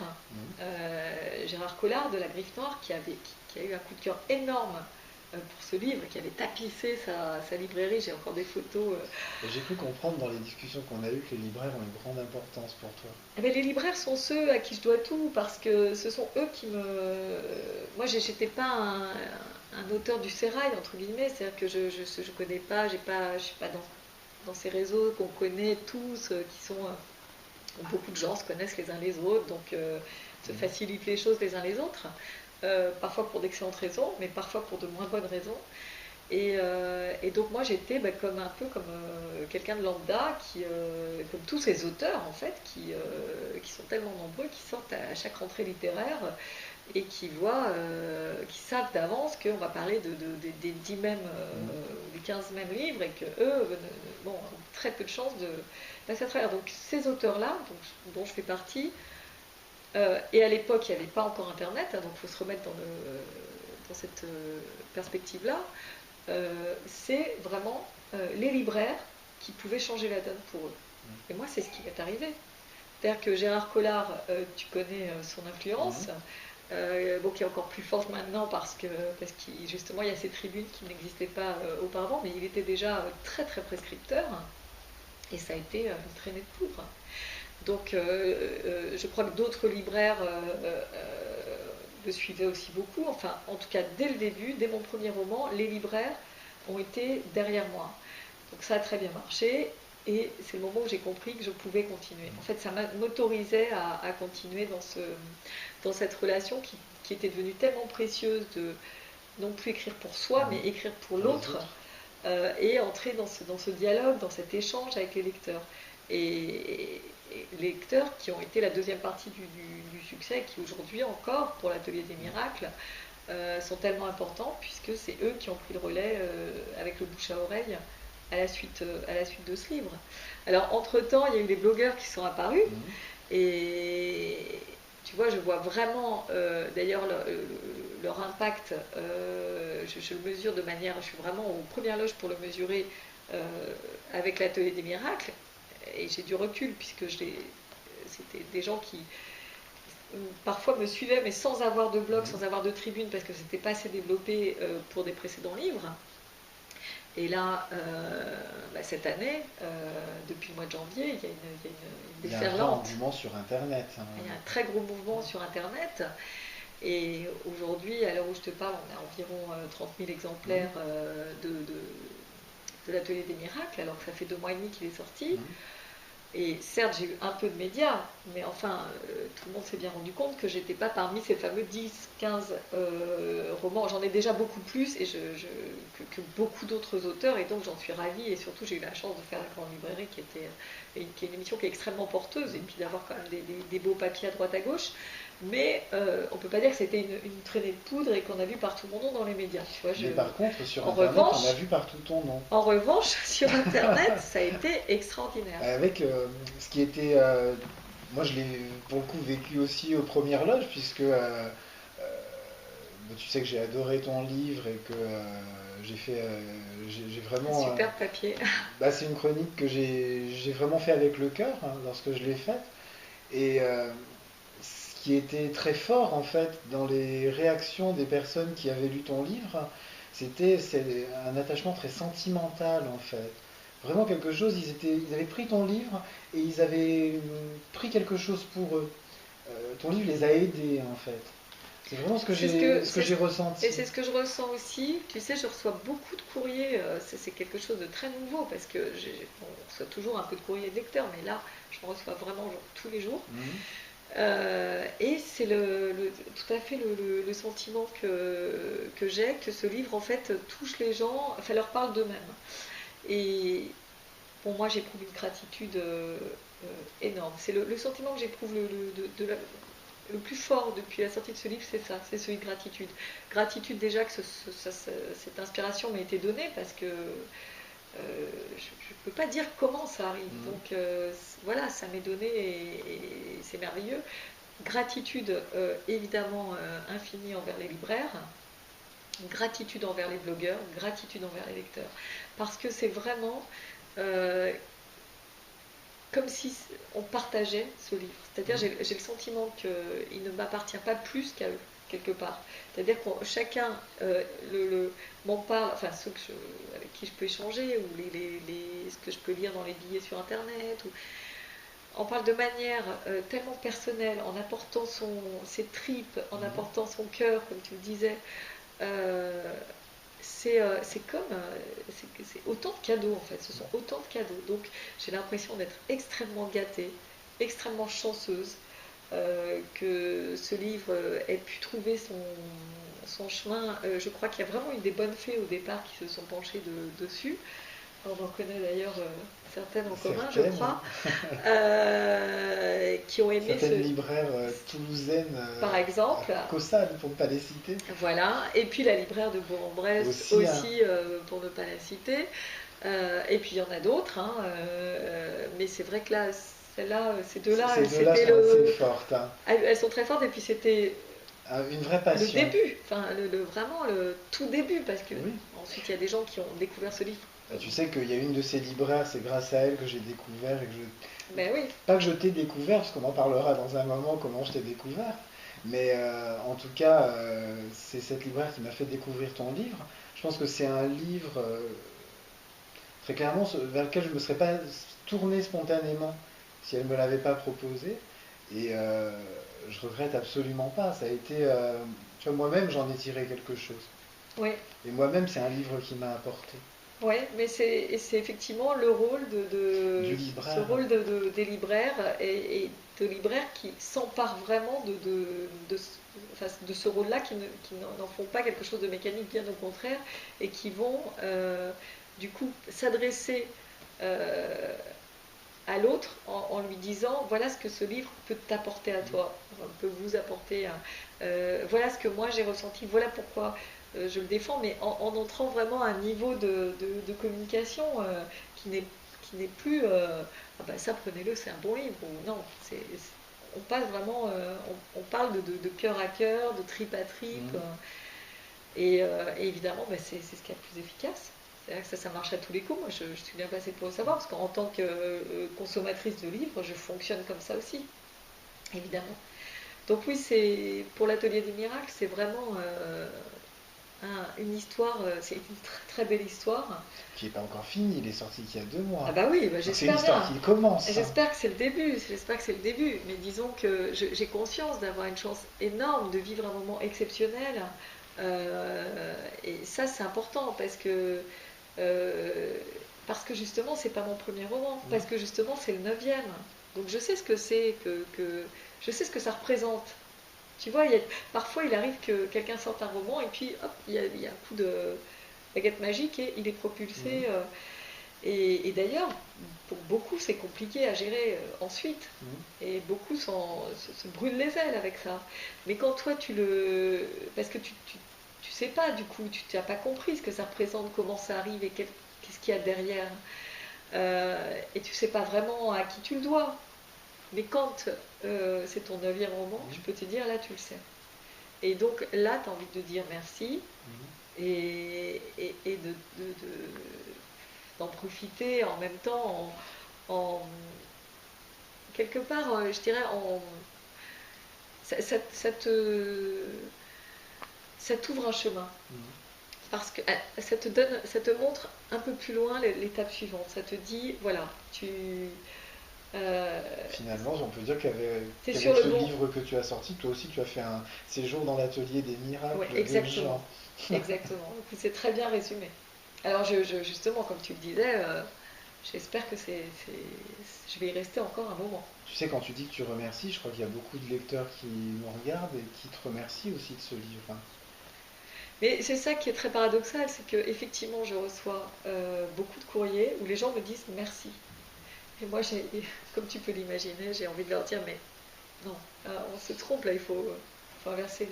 [SPEAKER 1] Mhm.
[SPEAKER 2] Gérard Collard de La Griffe Noire, qui a eu un coup de cœur énorme pour ce livre, qui avait tapissé sa librairie. J'ai encore des photos.
[SPEAKER 1] Et j'ai cru comprendre dans les discussions qu'on a eues que les libraires ont une grande importance pour toi.
[SPEAKER 2] Mais les libraires sont ceux à qui je dois tout, parce que ce sont eux qui me. Moi, j'étais pas un auteur du sérail, entre guillemets, c'est-à-dire que je connais pas, je suis pas dans ces réseaux qu'on connaît tous, qui sont. Où beaucoup de gens se connaissent les uns les autres, donc se
[SPEAKER 1] Mhm.
[SPEAKER 2] facilitent les choses les uns les autres, parfois pour d'excellentes raisons, mais parfois pour de moins bonnes raisons. Et donc moi j'étais comme un peu comme quelqu'un de lambda, comme tous ces auteurs en fait, qui sont tellement nombreux, qui sortent à chaque rentrée littéraire et qui savent d'avance qu'on va parler des 10 mêmes,
[SPEAKER 1] Mhm.
[SPEAKER 2] des 15 mêmes livres et que eux bon, ont très peu de chances de passer à travers. Donc ces auteurs-là, dont je fais partie, et à l'époque il n'y avait pas encore Internet, hein, donc il faut se remettre dans cette perspective-là, c'est vraiment les libraires qui pouvaient changer la donne pour eux. Et moi, c'est ce qui m'est arrivé. C'est-à-dire que Gérard Collard, tu connais son influence,
[SPEAKER 1] Mhm.
[SPEAKER 2] bon, qui est encore plus forte maintenant parce qu'il justement il y a ces tribunes qui n'existaient pas auparavant, mais il était déjà très très prescripteur et ça a été une traînée de poudre. Donc je crois que d'autres libraires le suivaient aussi beaucoup. Enfin, en tout cas, dès le début, dès mon premier roman, les libraires ont été derrière moi. Donc ça a très bien marché. Et c'est le moment où j'ai compris que je pouvais continuer. En fait, ça m'autorisait à continuer dans cette relation qui était devenue tellement précieuse de non plus écrire pour soi, mais
[SPEAKER 1] Mhm.
[SPEAKER 2] écrire pour
[SPEAKER 1] Pour les
[SPEAKER 2] l'autre,
[SPEAKER 1] autres.
[SPEAKER 2] et entrer dans ce dialogue, dans cet échange avec les lecteurs. Et les lecteurs qui ont été la deuxième partie du succès, qui aujourd'hui encore, pour l'Atelier des Miracles, sont tellement importants, puisque c'est eux qui ont pris le relais avec le bouche à oreille à la suite de ce livre. Alors, entre-temps, il y a eu les blogueurs qui sont apparus, et tu vois, je vois vraiment, d'ailleurs, leur impact, je le mesure de manière, je suis vraiment aux premières loges pour le mesurer avec l'Atelier des Miracles, et j'ai du recul, puisque c'était des gens qui parfois me suivaient, mais sans avoir de blog, sans avoir de tribune, parce que c'était pas assez développé pour des précédents livres. Et là, cette année, depuis le mois de janvier, il y a une déferlante.
[SPEAKER 1] Il y a un grand mouvement sur Internet.
[SPEAKER 2] Il y a un très gros mouvement sur Internet. Et aujourd'hui, à l'heure où je te parle, on a environ 30 000 exemplaires de l'Atelier des Miracles, alors que ça fait 2 mois et demi qu'il est sorti. Et certes, j'ai eu un peu de médias, mais enfin, tout le monde s'est bien rendu compte que j'étais pas parmi ces fameux 10-15 romans. J'en ai déjà beaucoup plus que beaucoup d'autres auteurs, et donc j'en suis ravie. Et surtout, j'ai eu la chance de faire la Grande Librairie, qui est une émission qui est extrêmement porteuse, et puis d'avoir quand même des beaux papiers à droite à gauche. Mais on ne peut pas dire que c'était une traînée de poudre et qu'on a vu partout mon nom dans les médias. Tu vois,
[SPEAKER 1] mais par contre, sur Internet, on a vu partout ton nom.
[SPEAKER 2] En revanche, sur Internet, ça a été extraordinaire.
[SPEAKER 1] Avec ce qui était... moi, je l'ai pour le coup vécu aussi aux premières loges, puisque tu sais que j'ai adoré ton livre et que j'ai vraiment...
[SPEAKER 2] Super papier.
[SPEAKER 1] C'est une chronique que j'ai vraiment fait avec le cœur lorsque je l'ai faite. Et... ce qui était très fort en fait dans les réactions des personnes qui avaient lu ton livre, c'est un attachement très sentimental en fait. Vraiment quelque chose, ils avaient pris ton livre et ils avaient pris quelque chose pour eux. Ton livre les a aidés en fait. C'est vraiment ce que j'ai ressenti.
[SPEAKER 2] Et c'est ce que je ressens aussi. Tu sais, je reçois beaucoup de courriers. C'est quelque chose de très nouveau parce que on reçoit toujours un peu de courrier de lecteurs, mais là, je reçois vraiment tous les jours. Et c'est tout à fait le sentiment que j'ai, que ce livre en fait touche les gens, enfin leur parle d'eux-mêmes. Et pour moi, j'éprouve une gratitude énorme. C'est le sentiment que j'éprouve le plus fort depuis la sortie de ce livre, c'est ça, c'est celui de gratitude. Gratitude déjà que cette inspiration m'a été donnée, parce que je ne peux pas dire comment ça arrive. Donc voilà, ça m'est donné et c'est merveilleux. Gratitude évidemment infinie envers les libraires, gratitude envers les blogueurs, gratitude envers les lecteurs. Parce que c'est vraiment comme si on partageait ce livre. C'est-à-dire j'ai le sentiment qu'il ne m'appartient pas plus qu'à eux, quelque part. C'est-à-dire que chacun m'en parle, enfin ceux avec qui je peux échanger, ou ce que je peux lire dans les billets sur Internet, on parle de manière tellement personnelle, en apportant ses tripes, en apportant son cœur, comme tu le disais. C'est autant de cadeaux en fait, ce sont autant de cadeaux. Donc j'ai l'impression d'être extrêmement gâtée, extrêmement chanceuse que ce livre ait pu trouver son chemin. Je crois qu'il y a vraiment eu des bonnes fées au départ qui se sont penchées dessus. On en connaît d'ailleurs certaines en commun, je crois, qui ont aimé
[SPEAKER 1] certaines libraires toulousaines,
[SPEAKER 2] par exemple,
[SPEAKER 1] Caussade pour ne pas les citer.
[SPEAKER 2] Voilà, et puis la libraire de Bourg-en-Bresse aussi pour ne pas la citer. Et puis il y en a d'autres, mais c'est vrai que là, celle-là, ces deux-là,
[SPEAKER 1] c'était sont assez fortes.
[SPEAKER 2] Elles sont très fortes, et puis c'était
[SPEAKER 1] une vraie passion.
[SPEAKER 2] Le début, enfin vraiment le tout début, parce que ensuite il y a des gens qui ont découvert ce livre.
[SPEAKER 1] Tu sais qu'il y a une de ces libraires, c'est grâce à elle que j'ai découvert et que
[SPEAKER 2] Ben oui.
[SPEAKER 1] Pas que je t'ai découvert, parce qu'on en parlera dans un moment comment je t'ai découvert, mais en tout cas, c'est cette libraire qui m'a fait découvrir ton livre. Je pense que c'est un livre très clairement vers lequel je ne me serais pas tourné spontanément si elle ne me l'avait pas proposé, et je regrette absolument pas. Ça a été, tu vois, moi-même j'en ai tiré quelque chose.
[SPEAKER 2] Oui.
[SPEAKER 1] Et moi-même c'est un livre qui m'a apporté.
[SPEAKER 2] Oui, mais c'est effectivement le rôle
[SPEAKER 1] du libraire.
[SPEAKER 2] Ce rôle des libraires et de libraires qui s'emparent vraiment de ce rôle-là, qui n'en font pas quelque chose de mécanique, bien au contraire, et qui vont du coup, s'adresser euh, à l'autre en lui disant voilà ce que ce livre peut t'apporter à toi, enfin, peut vous apporter, voilà ce que moi j'ai ressenti, voilà pourquoi je le défends, mais en entrant vraiment à un niveau de communication qui n'est plus ah bah ça prenez-le, c'est un bon livre, ou non, on passe vraiment, on parle de cœur à cœur, de trip à trip, et évidemment bah, c'est ce qui est le plus efficace. C'est-à-dire que ça marche à tous les coups. Moi, je suis bien placée pour le savoir, parce qu'en tant que consommatrice de livres, je fonctionne comme ça aussi, évidemment. Donc oui, c'est pour l'Atelier des Miracles, c'est vraiment une histoire, c'est une très, très belle histoire.
[SPEAKER 1] Qui n'est pas encore fini, il est sorti il y a 2 mois.
[SPEAKER 2] Ah bah oui, bah
[SPEAKER 1] Donc c'est une
[SPEAKER 2] j'espère
[SPEAKER 1] histoire
[SPEAKER 2] bien.
[SPEAKER 1] qui commence.
[SPEAKER 2] J'espère que c'est le début, j'espère que c'est le début. Mais disons que j'ai conscience d'avoir une chance énorme de vivre un moment exceptionnel. Et ça, c'est important euh, parce que justement, c'est pas mon premier roman, parce que justement, c'est le 9e. Donc je sais ce que c'est, je sais ce que ça représente. Tu vois, parfois il arrive que quelqu'un sorte un roman et puis hop, il y a un coup de baguette magique et il est propulsé. Et d'ailleurs, pour beaucoup, c'est compliqué à gérer ensuite. Et beaucoup se brûlent les ailes avec ça. Mais quand toi, parce que tu sais pas, du coup, tu n'as pas compris ce que ça représente, comment ça arrive et qu'est-ce qu'il y a derrière. Et tu sais pas vraiment à qui tu le dois. Mais quand c'est ton 9e roman, je peux te dire, là, tu le sais. Et donc là, tu as envie de dire merci et d'en profiter en même temps quelque part, je dirais, ça t'ouvre un chemin. Parce que ça te montre un peu plus loin l'étape suivante. Ça te dit, voilà,
[SPEAKER 1] Finalement, on peut dire qu'avec
[SPEAKER 2] sur le
[SPEAKER 1] ce
[SPEAKER 2] bon.
[SPEAKER 1] livre que tu as sorti, toi aussi tu as fait un séjour dans l'atelier des miracles.
[SPEAKER 2] Oui,
[SPEAKER 1] Des gens.
[SPEAKER 2] exactement. C'est très bien résumé. Alors justement, comme tu le disais, j'espère que je vais y rester encore un moment.
[SPEAKER 1] Tu sais, quand tu dis que tu remercies, je crois qu'il y a beaucoup de lecteurs qui nous regardent et qui te remercient aussi de ce livre.
[SPEAKER 2] Mais c'est ça qui est très paradoxal, c'est que effectivement, je reçois beaucoup de courriers où les gens me disent merci. Et moi, comme tu peux l'imaginer, j'ai envie de leur dire mais non, on se trompe là, il faut inverser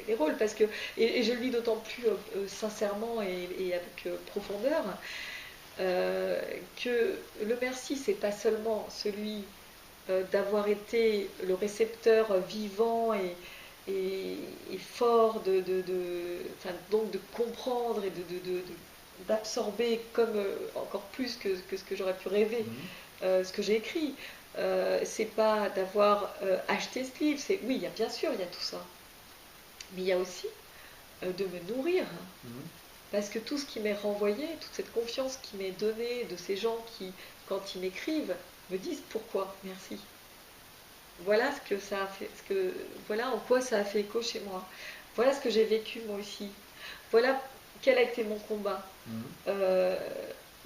[SPEAKER 2] les rôles parce que et je le dis d'autant plus sincèrement et avec profondeur que le merci, c'est pas seulement celui d'avoir été le récepteur vivant et fort enfin, donc de comprendre et d'absorber comme encore plus que ce que j'aurais pu rêver ce que j'ai écrit. C'est pas d'avoir acheté ce livre, c'est oui, bien sûr, il y a tout ça, mais il y a aussi de me nourrir. Parce que tout ce qui m'est renvoyé, toute cette confiance qui m'est donnée de ces gens qui, quand ils m'écrivent, me disent pourquoi, merci. Voilà ce que ça a fait, voilà en quoi ça a fait écho chez moi. Voilà ce que j'ai vécu moi aussi. Voilà quel a été mon combat. Euh,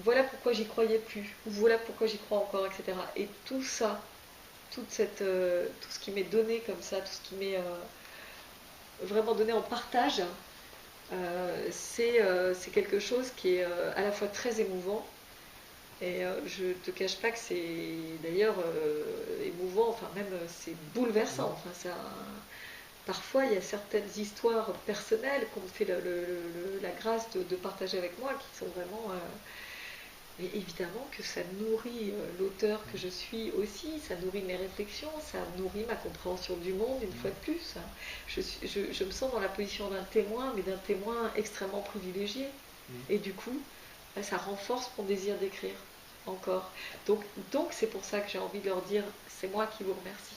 [SPEAKER 2] voilà pourquoi j'y croyais plus. Ou voilà pourquoi j'y crois encore, etc. Et tout ça, tout ce qui m'est donné comme ça, tout ce qui m'est vraiment donné en partage, c'est quelque chose qui est à la fois très émouvant et je te cache pas que c'est d'ailleurs émouvant, enfin même c'est bouleversant. Enfin, parfois il y a certaines histoires personnelles qu'on me fait la grâce de partager avec moi qui sont vraiment... mais évidemment que ça nourrit l'auteur que je suis aussi, ça nourrit mes réflexions, ça nourrit ma compréhension du monde une fois de plus. Je me sens dans la position d'un témoin, mais d'un témoin extrêmement privilégié. Et du coup, ça renforce mon désir d'écrire encore. Donc c'est pour ça que j'ai envie de leur dire, c'est moi qui vous remercie.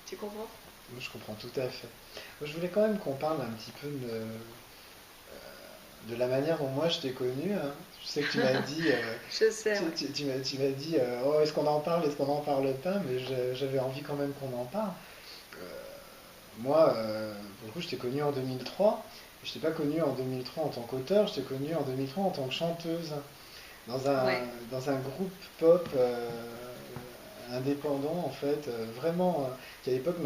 [SPEAKER 2] Tu comprends?
[SPEAKER 1] Moi, je comprends tout à fait. Moi, je voulais quand même qu'on parle un petit peu de la manière dont moi je t'ai connu. Je sais que tu m'as dit,
[SPEAKER 2] Je sais, ouais.
[SPEAKER 1] tu m'as dit, oh, est-ce qu'on en parle, est-ce qu'on en parle pas, mais j'avais envie quand même qu'on en parle. Euh, Moi, pour le coup, je t'ai connu en 2003. Je t'ai pas connu en 2003 en tant qu'auteur, je t'ai connu en 2003 en tant que chanteuse dans
[SPEAKER 2] Ouais.
[SPEAKER 1] dans un groupe pop indépendant en fait, vraiment qui à l'époque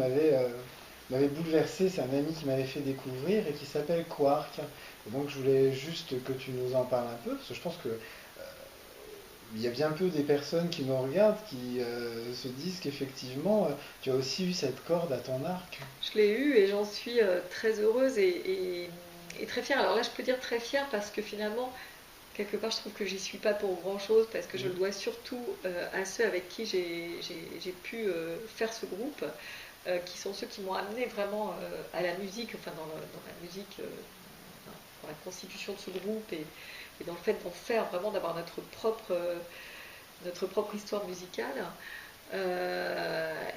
[SPEAKER 1] m'avait bouleversé. C'est un ami qui m'avait fait découvrir et qui s'appelle Quark. Et donc je voulais juste que tu nous en parles un peu, parce que je pense que il y a bien peu des personnes qui nous regardent qui se disent qu'effectivement tu as aussi eu cette corde à ton arc.
[SPEAKER 2] Je l'ai eu et j'en suis très heureuse et très fière. Alors là, je peux dire très fière parce que finalement, quelque part, je trouve que j'y suis pas pour grand-chose parce que je le dois surtout à ceux avec qui j'ai pu faire ce groupe, qui sont ceux qui m'ont amené vraiment à la musique, enfin dans la musique, dans la constitution de ce groupe et dans le fait d'en faire vraiment, d'avoir notre propre histoire musicale.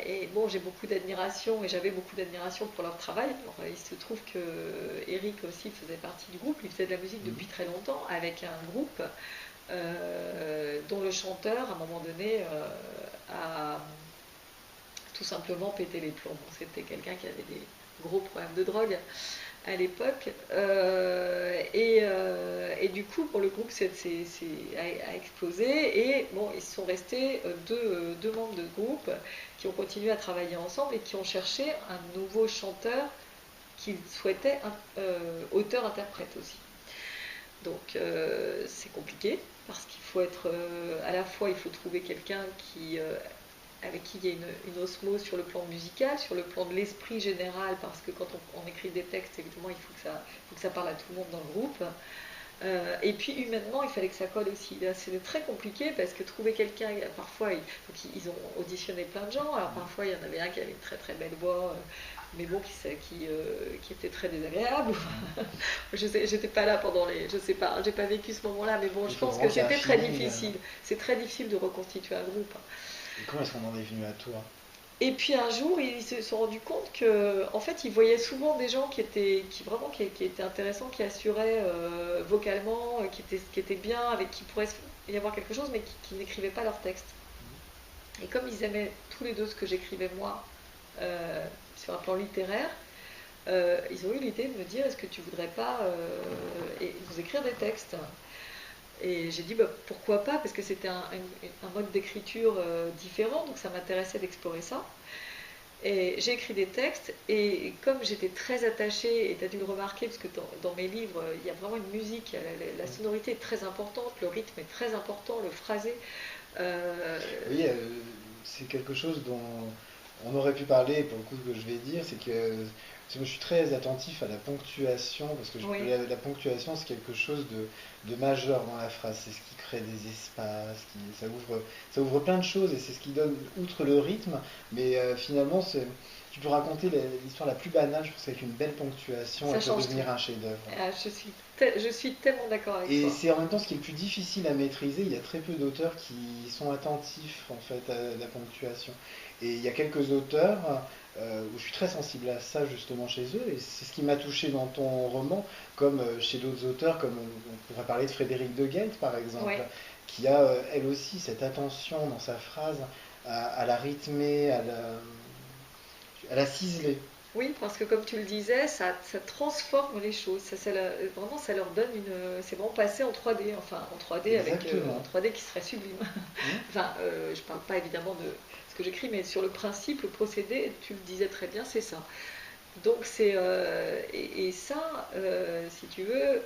[SPEAKER 2] Et bon, j'ai beaucoup d'admiration et j'avais beaucoup d'admiration pour leur travail. Alors, il se trouve que Eric aussi faisait partie du groupe. Il faisait de la musique depuis très longtemps avec un groupe dont le chanteur, à un moment donné, a tout simplement pété les plombs. Bon, c'était quelqu'un qui avait des gros problèmes de drogue à l'époque. Et du coup, pour le groupe, a explosé. Et bon, ils sont restés deux membres de groupe qui ont continué à travailler ensemble et qui ont cherché un nouveau chanteur qu'ils souhaitaient auteur-interprète aussi. Donc c'est compliqué parce qu'il faut être à la fois il faut trouver quelqu'un avec qui il y a une osmose sur le plan musical, sur le plan de l'esprit général, parce que quand on écrit des textes, évidemment, il faut que ça parle à tout le monde dans le groupe. Et puis humainement, il fallait que ça colle aussi. Là, c'est très compliqué parce que trouver quelqu'un, parfois, ils ont auditionné plein de gens. Alors parfois, il y en avait un qui avait une très très belle voix, mais bon, qui était très désagréable. J'étais pas là pendant je sais pas, j'ai pas vécu ce moment-là, mais bon, je pense que c'était très difficile. C'est très difficile de reconstituer un groupe.
[SPEAKER 1] Et comment est-ce qu'on en est venu à toi?
[SPEAKER 2] Et puis un jour, ils se sont rendus compte que, en fait, ils voyaient souvent des gens qui étaient intéressants, qui assuraient vocalement, qui étaient bien, avec qui pourrait y avoir quelque chose, mais qui n'écrivaient pas leur texte. Et comme ils aimaient tous les deux ce que j'écrivais moi sur un plan littéraire, ils ont eu l'idée de me dire est-ce que tu voudrais pas nous écrire des textes? Et j'ai dit pourquoi pas, parce que c'était un mode d'écriture différent, donc ça m'intéressait d'explorer ça. Et j'ai écrit des textes, et comme j'étais très attachée, et tu as dû le remarquer, parce que dans mes livres, il y a vraiment une musique, la sonorité est très importante, le rythme est très important, le phrasé.
[SPEAKER 1] Oui, c'est quelque chose dont on aurait pu parler, pour le coup, ce que je vais dire, c'est que je suis très attentif à la ponctuation, parce que
[SPEAKER 2] Oui.
[SPEAKER 1] la ponctuation, c'est quelque chose de majeur dans la phrase. C'est ce qui crée des espaces, ça ouvre plein de choses, et c'est ce qui donne, outre le rythme, mais finalement, tu peux raconter l'histoire la plus banale, je pense qu'avec une belle ponctuation,
[SPEAKER 2] Ça
[SPEAKER 1] elle peut
[SPEAKER 2] change
[SPEAKER 1] devenir
[SPEAKER 2] tout.
[SPEAKER 1] un chef-d'œuvre.
[SPEAKER 2] Je suis tellement d'accord avec
[SPEAKER 1] Et
[SPEAKER 2] toi.
[SPEAKER 1] c'est en même temps ce qui est le plus difficile à maîtriser. Il y a très peu d'auteurs qui sont attentifs en fait à la ponctuation. Et il y a quelques auteurs où je suis très sensible à ça justement chez eux. Et c'est ce qui m'a touché dans ton roman, comme chez d'autres auteurs, comme on pourrait parler de Frédéric de Guelt par exemple,
[SPEAKER 2] Ouais.
[SPEAKER 1] qui a elle aussi cette attention dans sa phrase à la rythmer, à la ciseler.
[SPEAKER 2] Oui, parce que comme tu le disais, ça transforme les choses. Vraiment, ça leur donne c'est vraiment passé en 3D, enfin en 3D avec
[SPEAKER 1] Exactement.
[SPEAKER 2] en 3D qui serait sublime.
[SPEAKER 1] Mmh.
[SPEAKER 2] Enfin, je parle pas évidemment de ce que j'écris, mais sur le principe, le procédé, tu le disais très bien, c'est ça. Donc et ça, si tu veux,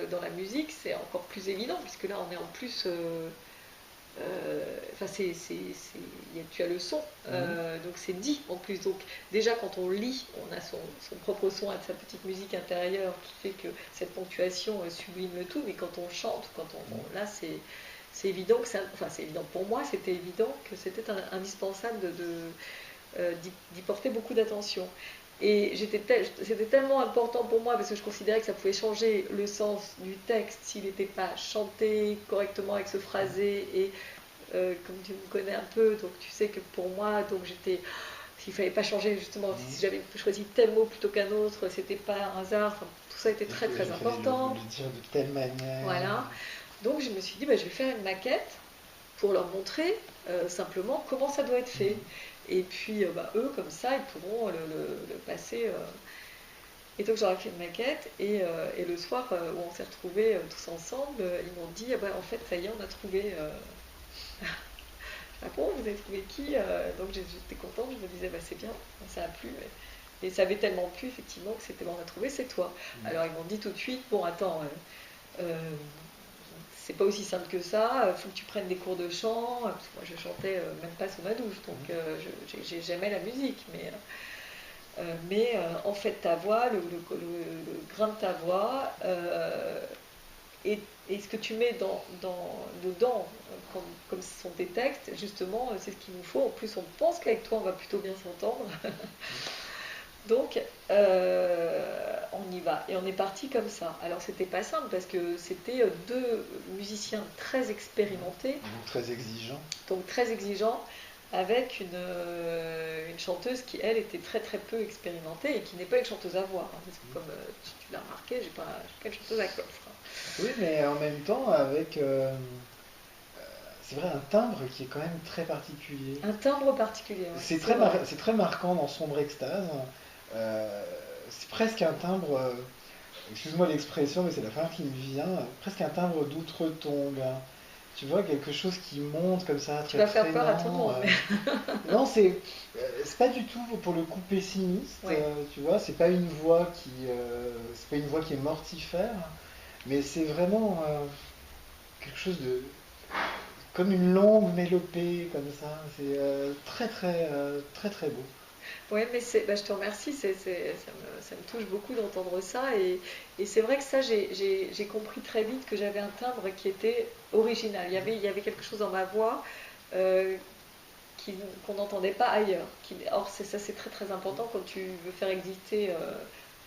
[SPEAKER 2] dans la musique, c'est encore plus évident puisque là, on est en plus. Enfin, tu as le son,
[SPEAKER 1] Mmh.
[SPEAKER 2] donc c'est dit en plus. Donc déjà quand on lit, on a son propre son avec sa petite musique intérieure qui fait que cette ponctuation sublime le tout. Mais quand on chante, là c'est évident que enfin c'est évident pour moi, c'était évident que c'était indispensable d'y porter beaucoup d'attention. Et c'était tellement important pour moi parce que je considérais que ça pouvait changer le sens du texte s'il n'était pas chanté correctement avec ce phrasé. Et comme tu me connais un peu, donc tu sais que pour moi, donc s'il fallait pas changer justement, si j'avais choisi tel mot plutôt qu'un autre, c'était pas un hasard. Enfin, tout ça était très très
[SPEAKER 1] Il fallait
[SPEAKER 2] important.
[SPEAKER 1] le dire de telle manière.
[SPEAKER 2] Voilà. Donc je me suis dit, je vais faire une maquette pour leur montrer simplement comment ça doit être fait. Et puis eux, comme ça, ils pourront le passer. Et donc j'aurais fait une maquette et le soir où on s'est retrouvés tous ensemble, ils m'ont dit en fait ça y est, on a trouvé. Ah bon, vous avez trouvé qui? Donc j'étais contente, je me disais c'est bien, ça a plu. Et ça avait tellement plu, effectivement, que c'était bon, on a trouvé, c'est toi. Alors ils m'ont dit tout de suite, bon, attends, c'est pas aussi simple que ça, il faut que tu prennes des cours de chant. Parce que moi, je chantais même pas sous ma douche, donc j'aimais la musique. Mais en fait, ta voix, le grain de ta voix, et ce que tu mets dedans, comme ce sont tes textes, justement, c'est ce qu'il nous faut. En plus, on pense qu'avec toi, on va plutôt bien s'entendre. Donc, on y va. Et on est parti comme ça. Alors, c'était pas simple parce que c'était deux musiciens très expérimentés.
[SPEAKER 1] Donc très exigeant.
[SPEAKER 2] Donc, très exigeants, avec une chanteuse qui, elle, était très très peu expérimentée et qui n'est pas une chanteuse à voix. Hein, parce que, comme tu l'as remarqué, je suis pas une chanteuse à coffre. Hein.
[SPEAKER 1] Oui, mais en même temps, avec. C'est vrai, un timbre qui est quand même très particulier.
[SPEAKER 2] Un timbre particulier, ouais,
[SPEAKER 1] c'est très marquant dans Sombre Extase. C'est presque un timbre, excuse-moi l'expression, mais c'est la première qui me vient, presque un timbre d'outre-tombe. Hein. Tu vois, quelque chose qui monte comme ça,
[SPEAKER 2] tu
[SPEAKER 1] très
[SPEAKER 2] vas faire peur à tout le
[SPEAKER 1] traînant.
[SPEAKER 2] monde. Mais...
[SPEAKER 1] Non, c'est pas du tout pour le coup pessimiste.
[SPEAKER 2] Ouais.
[SPEAKER 1] Tu vois, c'est pas une voix qui est mortifère, mais c'est vraiment quelque chose de comme une longue mélopée comme ça. C'est très très beau.
[SPEAKER 2] Ouais, mais je te remercie, ça me touche beaucoup d'entendre ça. Et c'est vrai que ça, j'ai compris très vite que j'avais un timbre qui était original. Il y avait quelque chose dans ma voix euh, qu'on n'entendait pas ailleurs. Or, ça, c'est très très important quand tu veux faire exister,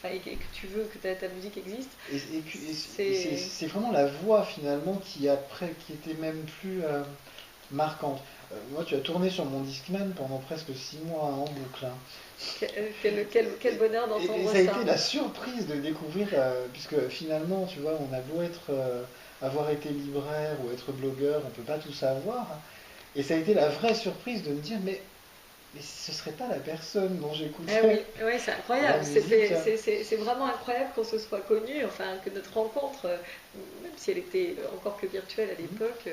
[SPEAKER 2] et que tu veux que ta musique existe.
[SPEAKER 1] Et puis, c'est vraiment la voix finalement qui était même plus marquante. Moi, tu as tourné sur mon Discman pendant presque 6 mois en boucle. Hein.
[SPEAKER 2] Quel bonheur
[SPEAKER 1] Et
[SPEAKER 2] d'entendre
[SPEAKER 1] ça a
[SPEAKER 2] ça.
[SPEAKER 1] été la surprise de découvrir, puisque finalement, tu vois, on a beau avoir été libraire ou être blogueur, on ne peut pas tout savoir. Hein. Et ça a été la vraie surprise de me dire, mais ce serait pas la personne dont j'écoutais.
[SPEAKER 2] Ah oui, ouais, c'est incroyable.
[SPEAKER 1] La musique.
[SPEAKER 2] C'est vraiment incroyable qu'on se soit connus, enfin que notre rencontre, même si elle était encore que virtuelle à l'époque,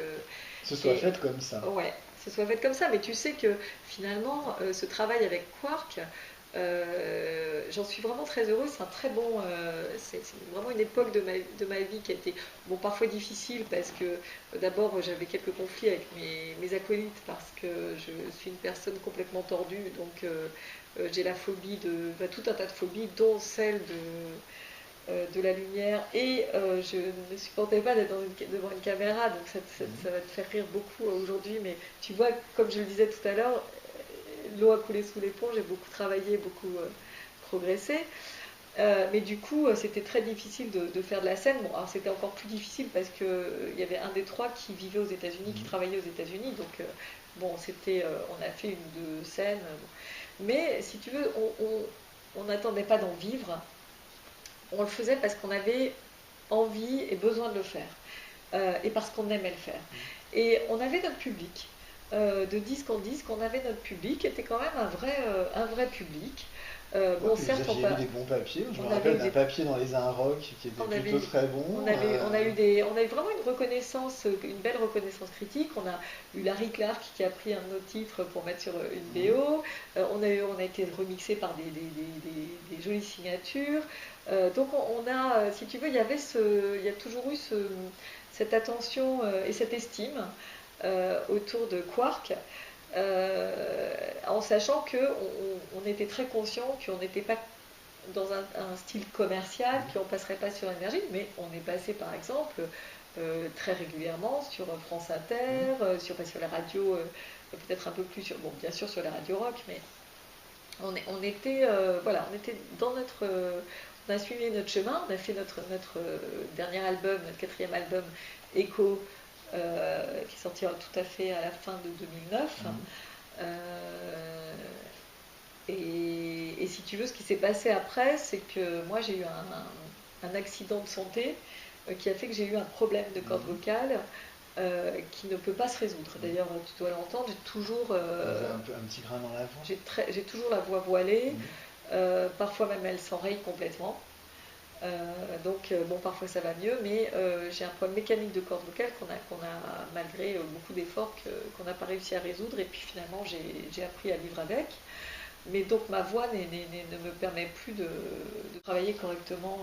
[SPEAKER 1] Se soit faite comme ça.
[SPEAKER 2] ouais, se soit faite comme ça. Mais tu sais que finalement, ce travail avec Quark, j'en suis vraiment très heureuse. C'est un très bon, c'est vraiment une époque de ma vie qui a été bon parfois difficile parce que d'abord j'avais quelques conflits avec mes acolytes parce que je suis une personne complètement tordue, donc j'ai la phobie tout un tas de phobies, dont celle de la lumière, et je ne supportais pas d'être devant une caméra, donc ça va te faire rire beaucoup aujourd'hui, mais tu vois, comme je le disais tout à l'heure, l'eau a coulé sous les ponts, j'ai beaucoup travaillé, beaucoup progressé. Mais du coup, c'était très difficile de faire de la scène. Bon, alors c'était encore plus difficile parce qu'il y avait un des trois qui vivait aux États-Unis, qui travaillait aux États-Unis. Donc, bon, on a fait une ou deux scènes. Mais si tu veux, on n'attendait pas d'en vivre. On le faisait parce qu'on avait envie et besoin de le faire. Et parce qu'on aimait le faire. Et on avait notre public. De disque en disque, on avait notre public, qui était quand même un vrai public.
[SPEAKER 1] Bon, certes, vous aviez eu des bons papiers. Je me rappelle d'un papier dans les Inrocks qui était plutôt très bon.
[SPEAKER 2] On a eu vraiment une belle reconnaissance critique. On a eu Larry Clark qui a pris un de nos titres pour mettre sur une BO. On a été remixé par des jolies signatures. Donc si tu veux, il y a toujours eu cette attention et cette estime autour de Quark. En sachant qu'on était très conscient qu'on n'était pas dans un style commercial, qu'on ne passerait pas sur Énergie, mais on est passé par exemple très régulièrement sur France Inter, sur la radio, peut-être un peu plus bien sûr sur la radio rock, mais on était dans notre... on a suivi notre chemin, on a fait notre dernier album, notre 4e album, Echo, qui est sorti tout à fait à la fin de 2009. Et si tu veux, ce qui s'est passé après, c'est que moi j'ai eu un accident de santé qui a fait que j'ai eu un problème de corde vocale qui ne peut pas se résoudre. D'ailleurs, tu dois l'entendre, j'ai toujours...
[SPEAKER 1] un petit grain dans la voix.
[SPEAKER 2] J'ai toujours la voix voilée, parfois même elle s'enraye complètement. Donc parfois ça va mieux, mais j'ai un problème mécanique de corde vocale qu'on a malgré beaucoup d'efforts qu'on n'a pas réussi à résoudre, et puis finalement j'ai appris à vivre avec. mais donc ma voix ne me permet plus de travailler correctement.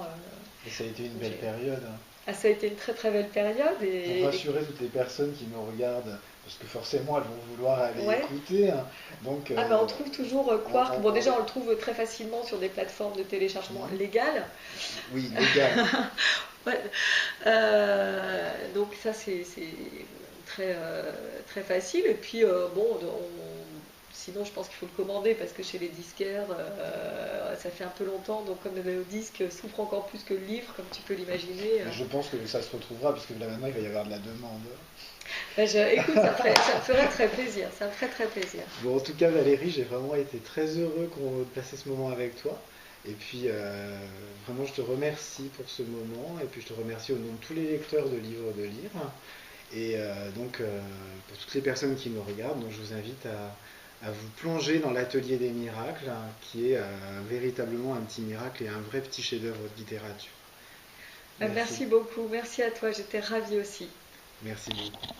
[SPEAKER 1] Et ça a été une belle
[SPEAKER 2] J'ai-
[SPEAKER 1] période, hein.
[SPEAKER 2] Ah, ça a été une très très belle période
[SPEAKER 1] Pour rassurer toutes les personnes qui me regardent, parce que forcément elles vont vouloir aller
[SPEAKER 2] ouais.
[SPEAKER 1] écouter, hein. Donc,
[SPEAKER 2] Ah, ben on trouve toujours
[SPEAKER 1] on-
[SPEAKER 2] Quark. Bon,
[SPEAKER 1] on-
[SPEAKER 2] déjà, on le trouve très facilement sur des plateformes de téléchargement
[SPEAKER 1] Mhm.
[SPEAKER 2] légales.
[SPEAKER 1] Oui, légal.
[SPEAKER 2] Ouais. Donc ça, c'est très, très facile. Et puis, bon, sinon, je pense qu'il faut le commander parce que chez les disquaires, ça fait un peu longtemps. Donc, comme le disque souffre encore plus que le livre, comme tu peux l'imaginer.
[SPEAKER 1] Je pense que ça se retrouvera, parce que là maintenant il va y avoir de la demande.
[SPEAKER 2] Écoute, ça me ferait très plaisir. Ça me ferait très plaisir.
[SPEAKER 1] Bon, en tout cas, Valérie, j'ai vraiment été très heureux qu'on passe ce moment avec toi. Et puis, vraiment, je te remercie pour ce moment. Et puis, je te remercie au nom de tous les lecteurs de livres de lire. Et donc, pour toutes les personnes qui me regardent, donc, je vous invite à vous plonger dans l'Atelier des miracles, hein, qui est véritablement un petit miracle et un vrai petit chef-d'œuvre de littérature. Merci.
[SPEAKER 2] Merci beaucoup. Merci à toi. J'étais ravie aussi.
[SPEAKER 1] Merci beaucoup.